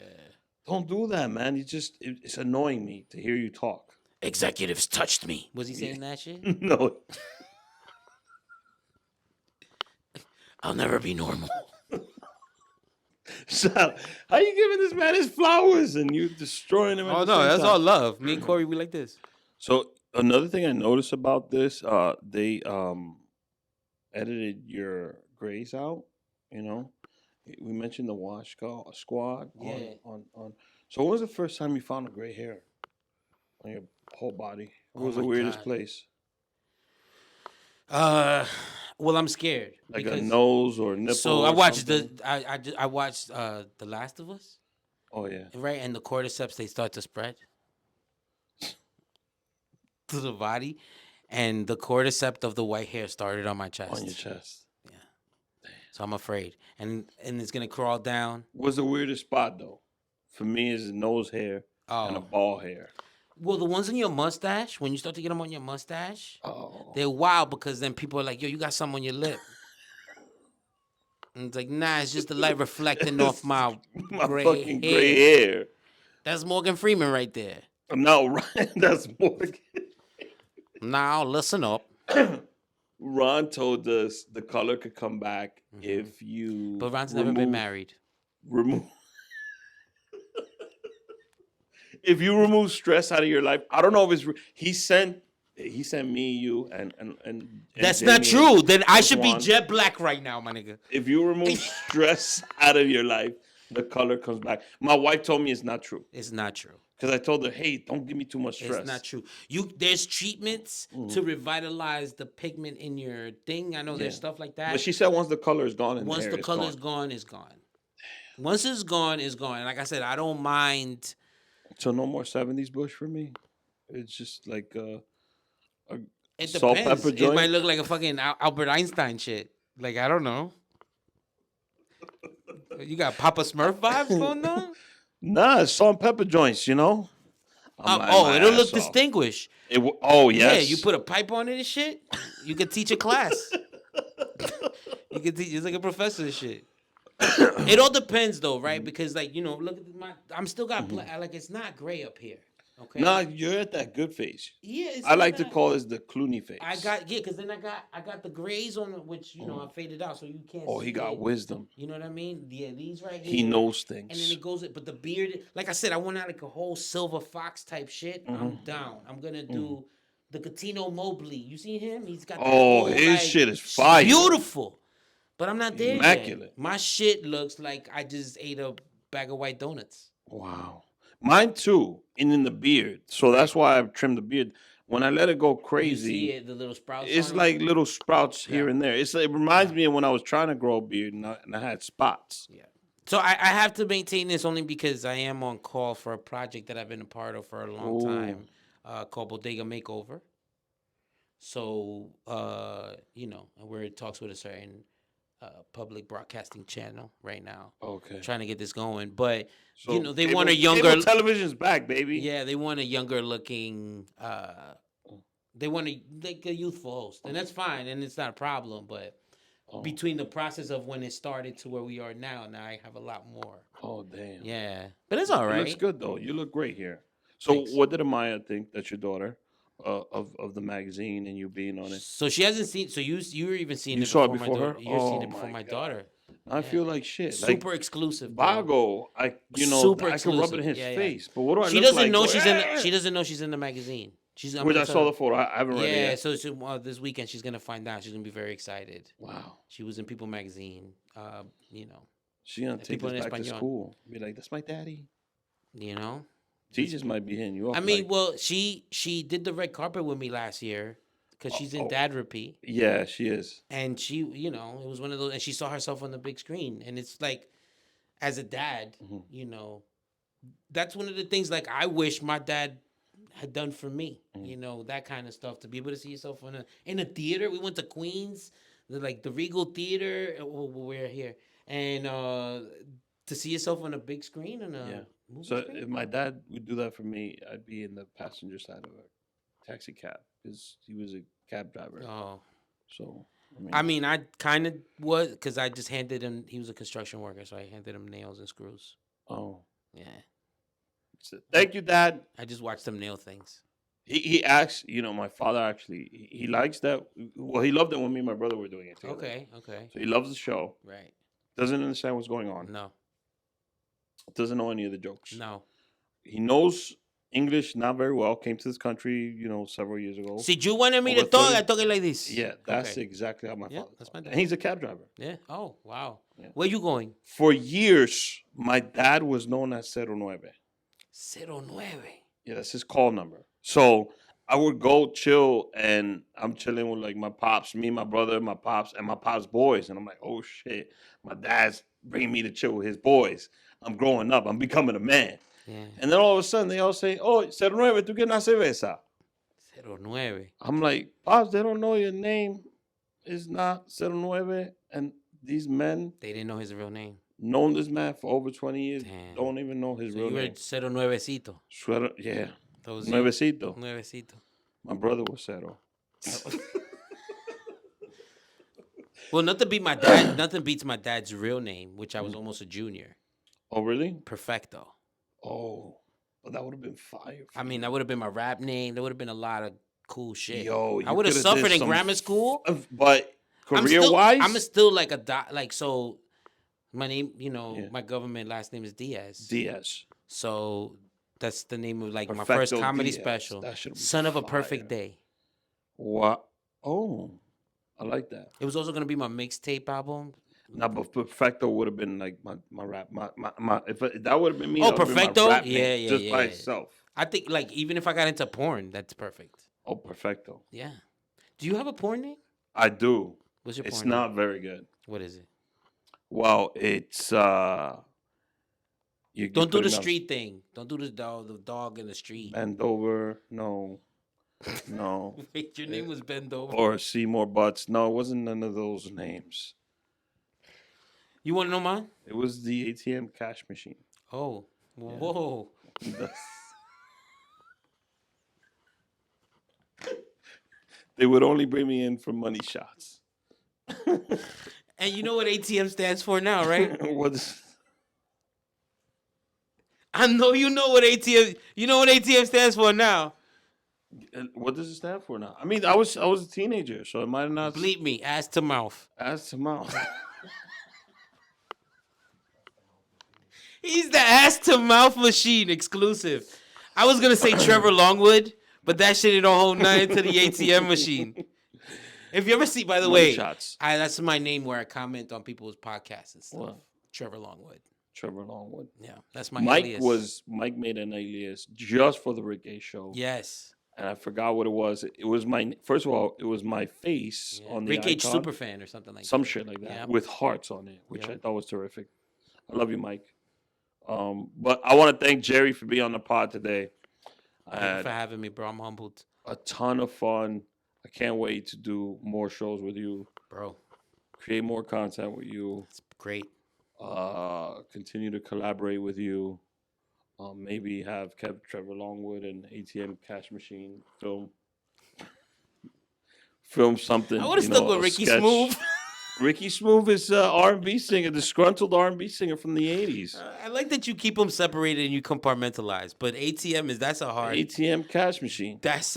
[SPEAKER 2] don't do that, man. It's annoying me to hear you talk.
[SPEAKER 3] Executives touched me. Was he saying that shit?
[SPEAKER 2] No.
[SPEAKER 3] I'll never be normal.
[SPEAKER 2] So, how you giving this man his flowers and you destroying him?
[SPEAKER 3] Oh no, that's all love. Me and Corey, we like this.
[SPEAKER 2] So another thing I noticed about this, they edited your grays out. We mentioned the wash squad.
[SPEAKER 3] Yeah.
[SPEAKER 2] On. So when was the first time you found a gray hair on your whole body? What was the weirdest place?
[SPEAKER 3] Well, I'm scared.
[SPEAKER 2] Like a nose or nipple.
[SPEAKER 3] So I watched I watched The Last of Us.
[SPEAKER 2] Oh yeah.
[SPEAKER 3] Right, and the cordyceps, they start to spread to the body, and the cordyceps of the white hair started on my chest.
[SPEAKER 2] On your chest.
[SPEAKER 3] Yeah. Damn. So I'm afraid, and it's gonna crawl down.
[SPEAKER 2] What's the weirdest spot though? For me, is nose hair and a ball hair.
[SPEAKER 3] Well, the ones in your mustache, when you start to get them on your mustache, they're wild because then people are like, yo, you got something on your lip. And it's like, nah, it's just the light reflecting off my
[SPEAKER 2] fucking gray hair.
[SPEAKER 3] That's Morgan Freeman right there.
[SPEAKER 2] No, right. That's Morgan.
[SPEAKER 3] Now, listen up.
[SPEAKER 2] Ron told us the color could come back if you
[SPEAKER 3] But Ron's never been married.
[SPEAKER 2] remove if you remove stress out of your life. I don't know if it's he sent me, you, and
[SPEAKER 3] That's
[SPEAKER 2] Jamie
[SPEAKER 3] not true. Then I
[SPEAKER 2] and
[SPEAKER 3] should be
[SPEAKER 2] Juan.
[SPEAKER 3] jet black right now, my nigga.
[SPEAKER 2] If you remove stress out of your life, the color comes back. My wife told me it's not true
[SPEAKER 3] It's not true.
[SPEAKER 2] because I told her, "Hey, don't give me too much stress."
[SPEAKER 3] It's not true. There's treatments to revitalize the pigment in your thing. I know there's stuff like that.
[SPEAKER 2] But she said once the color is gone,
[SPEAKER 3] Once the color's gone, it's gone. Once it's gone, it's gone. And like I said, I don't mind.
[SPEAKER 2] So no more 70s bush for me. It's just like
[SPEAKER 3] It
[SPEAKER 2] salt,
[SPEAKER 3] depends.
[SPEAKER 2] pepper
[SPEAKER 3] It
[SPEAKER 2] joint.
[SPEAKER 3] might look like a fucking Albert Einstein shit. Like, I don't know. You got Papa Smurf vibes going on?
[SPEAKER 2] Nah, it's salt and pepper joints, you know. I'm lying my
[SPEAKER 3] It'll
[SPEAKER 2] ass
[SPEAKER 3] look
[SPEAKER 2] off.
[SPEAKER 3] distinguished.
[SPEAKER 2] Oh yes.
[SPEAKER 3] Yeah, you put a pipe on it and shit. You could teach a class. You could teach. It's like a professor and shit. It all depends though, right? Because like look at I'm still got black. Like it's not gray up here. Okay.
[SPEAKER 2] Nah, you're at that good face.
[SPEAKER 3] Yeah. It's
[SPEAKER 2] I like to
[SPEAKER 3] not-
[SPEAKER 2] call this the Clooney face.
[SPEAKER 3] because then I got the grays on it, which I faded out, so you can't.
[SPEAKER 2] Oh,
[SPEAKER 3] see
[SPEAKER 2] he got
[SPEAKER 3] it.
[SPEAKER 2] wisdom.
[SPEAKER 3] You know what I mean? Yeah, these right here.
[SPEAKER 2] He knows
[SPEAKER 3] And then
[SPEAKER 2] things.
[SPEAKER 3] it goes, but the beard, like I said, I went out like a whole silver fox type shit. I'm down. I'm gonna do the Catino Mobley. You see him? He's got.
[SPEAKER 2] Oh, his shit is fire.
[SPEAKER 3] Beautiful. But I'm not there
[SPEAKER 2] Immaculate.
[SPEAKER 3] yet. My shit looks like I just ate a bag of white donuts.
[SPEAKER 2] Wow. Mine too, and in the beard. So that's why I've trimmed the beard. When I let it go
[SPEAKER 3] You
[SPEAKER 2] crazy,
[SPEAKER 3] see it, the little sprouts.
[SPEAKER 2] it's
[SPEAKER 3] on
[SPEAKER 2] like
[SPEAKER 3] it?
[SPEAKER 2] little sprouts here and there. It reminds me of when I was trying to grow a beard and I had spots.
[SPEAKER 3] Yeah. So I have to maintain this only because I am on call for a project that I've been a part of for a long time, called Bodega Makeover. So we're in talks with a certain public broadcasting channel right now.
[SPEAKER 2] Okay.
[SPEAKER 3] Trying to get this going, but
[SPEAKER 2] So
[SPEAKER 3] they
[SPEAKER 2] cable-
[SPEAKER 3] want a younger.
[SPEAKER 2] cable television's back, baby.
[SPEAKER 3] Yeah, they want a younger looking. They want like a youthful host, and that's fine, and it's not a problem. But between the process of when it started to where we are now I have a lot more.
[SPEAKER 2] Oh damn.
[SPEAKER 3] Yeah, but it's all right.
[SPEAKER 2] It looks good though. You look great here. So
[SPEAKER 3] Thanks.
[SPEAKER 2] what did Amaya think? That's your daughter of the magazine and you being on it.
[SPEAKER 3] So she hasn't seen. So you were even seeing
[SPEAKER 2] You
[SPEAKER 3] it
[SPEAKER 2] saw it
[SPEAKER 3] before my
[SPEAKER 2] before
[SPEAKER 3] daughter.
[SPEAKER 2] her?
[SPEAKER 3] You're seeing
[SPEAKER 2] Oh
[SPEAKER 3] it before
[SPEAKER 2] my
[SPEAKER 3] my
[SPEAKER 2] God.
[SPEAKER 3] daughter.
[SPEAKER 2] I feel like shit.
[SPEAKER 3] Super
[SPEAKER 2] Like
[SPEAKER 3] exclusive. Bro.
[SPEAKER 2] Bago, I
[SPEAKER 3] Super
[SPEAKER 2] I can rub it in
[SPEAKER 3] exclusive.
[SPEAKER 2] his
[SPEAKER 3] Yeah, yeah.
[SPEAKER 2] face. But what do I
[SPEAKER 3] She
[SPEAKER 2] look
[SPEAKER 3] doesn't
[SPEAKER 2] like?
[SPEAKER 3] know
[SPEAKER 2] Go,
[SPEAKER 3] she's in.
[SPEAKER 2] "Eh!"
[SPEAKER 3] She doesn't know she's in the magazine. I'm
[SPEAKER 2] Which I
[SPEAKER 3] gonna
[SPEAKER 2] saw
[SPEAKER 3] tell
[SPEAKER 2] the
[SPEAKER 3] her.
[SPEAKER 2] photo. I haven't read it
[SPEAKER 3] Yeah,
[SPEAKER 2] yet.
[SPEAKER 3] so this weekend she's gonna find out. She's gonna be very excited.
[SPEAKER 2] Wow.
[SPEAKER 3] She was in People magazine.
[SPEAKER 2] She's gonna take
[SPEAKER 3] people
[SPEAKER 2] this
[SPEAKER 3] in
[SPEAKER 2] back to
[SPEAKER 3] Espanol.
[SPEAKER 2] school. Be like, that's my daddy.
[SPEAKER 3] You know.
[SPEAKER 2] She just might be hitting you up.
[SPEAKER 3] I mean,
[SPEAKER 2] like,
[SPEAKER 3] well, she did the red carpet with me last year because she's in Dad Repeat,
[SPEAKER 2] yeah, she is.
[SPEAKER 3] and she, it was one of those, and she saw herself on the big screen, and it's like, as a dad, that's one of the things like I wish my dad had done for me, that kind of stuff, to be able to see yourself in a theater. We went to Queens, the Regal Theater. We're here, and to see yourself on a big screen and a movie
[SPEAKER 2] So
[SPEAKER 3] screen.
[SPEAKER 2] if my dad would do that for me, I'd be in the passenger side of a taxi cab because he was a cab driver.
[SPEAKER 3] Oh.
[SPEAKER 2] So
[SPEAKER 3] I mean, I kind of was, because I just handed him. He was a construction worker, so I handed him nails and screws.
[SPEAKER 2] oh,
[SPEAKER 3] Yeah,
[SPEAKER 2] so thank you, Dad.
[SPEAKER 3] I just watched them nail things.
[SPEAKER 2] He acts. My father actually he likes that. Well, he loved it when me and my brother were doing it together.
[SPEAKER 3] Okay,
[SPEAKER 2] So he loves the show.
[SPEAKER 3] right.
[SPEAKER 2] Doesn't understand what's going on.
[SPEAKER 3] No,
[SPEAKER 2] Doesn't know any of the jokes.
[SPEAKER 3] no.
[SPEAKER 2] He knows English not very well. Came to this country, several years ago.
[SPEAKER 3] See, you wanted me to
[SPEAKER 2] Over
[SPEAKER 3] talk.
[SPEAKER 2] 30
[SPEAKER 3] I talk it like this.
[SPEAKER 2] Yeah, that's
[SPEAKER 3] Okay.
[SPEAKER 2] exactly how my
[SPEAKER 3] Yeah,
[SPEAKER 2] father.
[SPEAKER 3] that's my
[SPEAKER 2] talks.
[SPEAKER 3] dad.
[SPEAKER 2] And he's a cab driver.
[SPEAKER 3] Yeah. Oh, wow.
[SPEAKER 2] Yeah.
[SPEAKER 3] Where you going?
[SPEAKER 2] For years, my dad was known as 09.
[SPEAKER 3] 09.
[SPEAKER 2] Yeah, that's his call number. So I would go chill, and I'm chilling with like my pops, me, my brother, my pops, and my pops' boys. And I'm like, oh shit, my dad's bringing me to chill with his boys. I'm growing up. I'm becoming a man.
[SPEAKER 3] Yeah.
[SPEAKER 2] And then all of a sudden, they all say, oh, 09, ¿tú quieres una cerveza?
[SPEAKER 3] 09.
[SPEAKER 2] I'm like, pops, they don't know your name. It's not 09. And these men,
[SPEAKER 3] They didn't know his real name.
[SPEAKER 2] known this man for over 20 years,
[SPEAKER 3] Damn.
[SPEAKER 2] don't even know his
[SPEAKER 3] So
[SPEAKER 2] real
[SPEAKER 3] you were
[SPEAKER 2] name.
[SPEAKER 3] 09cito.
[SPEAKER 2] Yeah.
[SPEAKER 3] That was you?
[SPEAKER 2] Nuevecito.
[SPEAKER 3] 9cito.
[SPEAKER 2] My brother was Cero.
[SPEAKER 3] Well, nothing beat my dad. Nothing beats my dad's real name, which I was almost a junior.
[SPEAKER 2] Oh, really?
[SPEAKER 3] Perfecto.
[SPEAKER 2] Oh. Well, that would have been fire.
[SPEAKER 3] I mean, that would have been my rap name. There would have been a lot of cool shit.
[SPEAKER 2] Yo,
[SPEAKER 3] I would have suffered in grammar school.
[SPEAKER 2] But career-wise?
[SPEAKER 3] I'm still like so my name, my government last name is Diaz.
[SPEAKER 2] Diaz.
[SPEAKER 3] So that's the name of like my
[SPEAKER 2] Perfecto
[SPEAKER 3] first comedy
[SPEAKER 2] Diaz.
[SPEAKER 3] special.
[SPEAKER 2] That should be
[SPEAKER 3] Son of a
[SPEAKER 2] fire.
[SPEAKER 3] Perfect Day.
[SPEAKER 2] What? Oh, I like that.
[SPEAKER 3] It was also gonna be my mixtape album.
[SPEAKER 2] Nah, but Perfecto would have been like my rap. My if that would have been me.
[SPEAKER 3] Oh,
[SPEAKER 2] that would've been my
[SPEAKER 3] Perfecto?
[SPEAKER 2] rap
[SPEAKER 3] Yeah,
[SPEAKER 2] name,
[SPEAKER 3] yeah,
[SPEAKER 2] just by
[SPEAKER 3] yeah.
[SPEAKER 2] itself.
[SPEAKER 3] I think like even if I got into porn, that's perfect.
[SPEAKER 2] Oh, Perfecto.
[SPEAKER 3] Yeah. Do you have a porn name?
[SPEAKER 2] I do.
[SPEAKER 3] What's your
[SPEAKER 2] It's
[SPEAKER 3] porn
[SPEAKER 2] not
[SPEAKER 3] name?
[SPEAKER 2] very good.
[SPEAKER 3] What is it?
[SPEAKER 2] Well, it's you
[SPEAKER 3] Don't do
[SPEAKER 2] put
[SPEAKER 3] the
[SPEAKER 2] it on
[SPEAKER 3] street thing. Don't do the dog in the street.
[SPEAKER 2] Bend over. No.
[SPEAKER 3] Wait, your name was Bend Over.
[SPEAKER 2] Or Seymour Butts. No, it wasn't none of those names.
[SPEAKER 3] You want to know mine?
[SPEAKER 2] It was the ATM cash machine.
[SPEAKER 3] Oh, whoa.
[SPEAKER 2] They would only bring me in for money shots.
[SPEAKER 3] And you know what ATM stands for now, right?
[SPEAKER 2] What is?
[SPEAKER 3] I know you know what ATM. You know what ATM stands for now.
[SPEAKER 2] What does it stand for now? I mean, I was a teenager, so it might have not.
[SPEAKER 3] Bleep me, ass to mouth.
[SPEAKER 2] Ass to mouth.
[SPEAKER 3] He's the ass to mouth machine exclusive. I was gonna say Trevor Longwood, but that shit don't hold nothing to the ATM machine. If you ever see, by the way,
[SPEAKER 2] shots.
[SPEAKER 3] that's my name where I comment on people's podcasts and stuff.
[SPEAKER 2] What?
[SPEAKER 3] Trevor Longwood.
[SPEAKER 2] Trevor Longwood.
[SPEAKER 3] Yeah, that's my
[SPEAKER 2] Mike
[SPEAKER 3] alias.
[SPEAKER 2] Mike made an alias just for the Rick A show.
[SPEAKER 3] Yes.
[SPEAKER 2] And I forgot what it was. It was first of all, it was my face on the
[SPEAKER 3] Rick H
[SPEAKER 2] icon.
[SPEAKER 3] Superfan or something like
[SPEAKER 2] Some
[SPEAKER 3] that.
[SPEAKER 2] shit like that
[SPEAKER 3] Yep.
[SPEAKER 2] with hearts on it, which
[SPEAKER 3] Yep.
[SPEAKER 2] I thought was terrific. I love you, Mike. But I want to thank Jerry for being on the pod today. I
[SPEAKER 3] Thank you
[SPEAKER 2] had
[SPEAKER 3] for having me, bro. I'm humbled.
[SPEAKER 2] a ton of fun. I can't wait to do more shows with you,
[SPEAKER 3] Bro,
[SPEAKER 2] create more content with you,
[SPEAKER 3] it's great.
[SPEAKER 2] continue to collaborate with you. Maybe have Trevor Longwood and ATM Cash Machine film something.
[SPEAKER 3] I would have stuck with
[SPEAKER 2] a
[SPEAKER 3] Ricky
[SPEAKER 2] sketch.
[SPEAKER 3] Smooth.
[SPEAKER 2] Ricky Smooth is R&B singer, disgruntled R&B singer from the 80s.
[SPEAKER 3] I like that you keep them separated and you compartmentalize. But ATM that's a hard.
[SPEAKER 2] ATM Cash Machine.
[SPEAKER 3] That's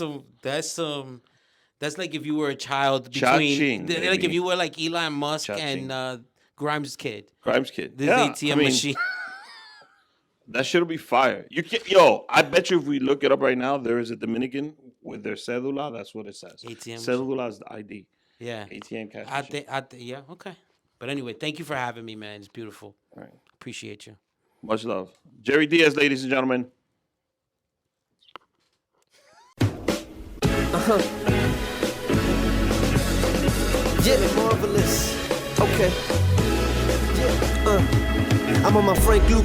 [SPEAKER 3] like if you were a child
[SPEAKER 2] Cha-ching,
[SPEAKER 3] like
[SPEAKER 2] baby.
[SPEAKER 3] if you were like Elon Musk
[SPEAKER 2] Cha-ching.
[SPEAKER 3] and Grimes' kid.
[SPEAKER 2] Grimes Kid.
[SPEAKER 3] This
[SPEAKER 2] Yeah,
[SPEAKER 3] ATM
[SPEAKER 2] I mean,
[SPEAKER 3] machine.
[SPEAKER 2] that shit'll be fire. Yo, I bet you if we look it up right now, there is a Dominican with their cedula. That's what it says.
[SPEAKER 3] ATM
[SPEAKER 2] Cedula is the ID.
[SPEAKER 3] Yeah.
[SPEAKER 2] ATM Cash
[SPEAKER 3] I
[SPEAKER 2] Machine.
[SPEAKER 3] think yeah, okay. But anyway, thank you for having me, man. It's beautiful.
[SPEAKER 2] All right.
[SPEAKER 3] Appreciate you.
[SPEAKER 2] Much love. Jerry Diaz, ladies and gentlemen.
[SPEAKER 1] Yeah, marvelous. Okay. Yeah. I'm on my Frank Luke.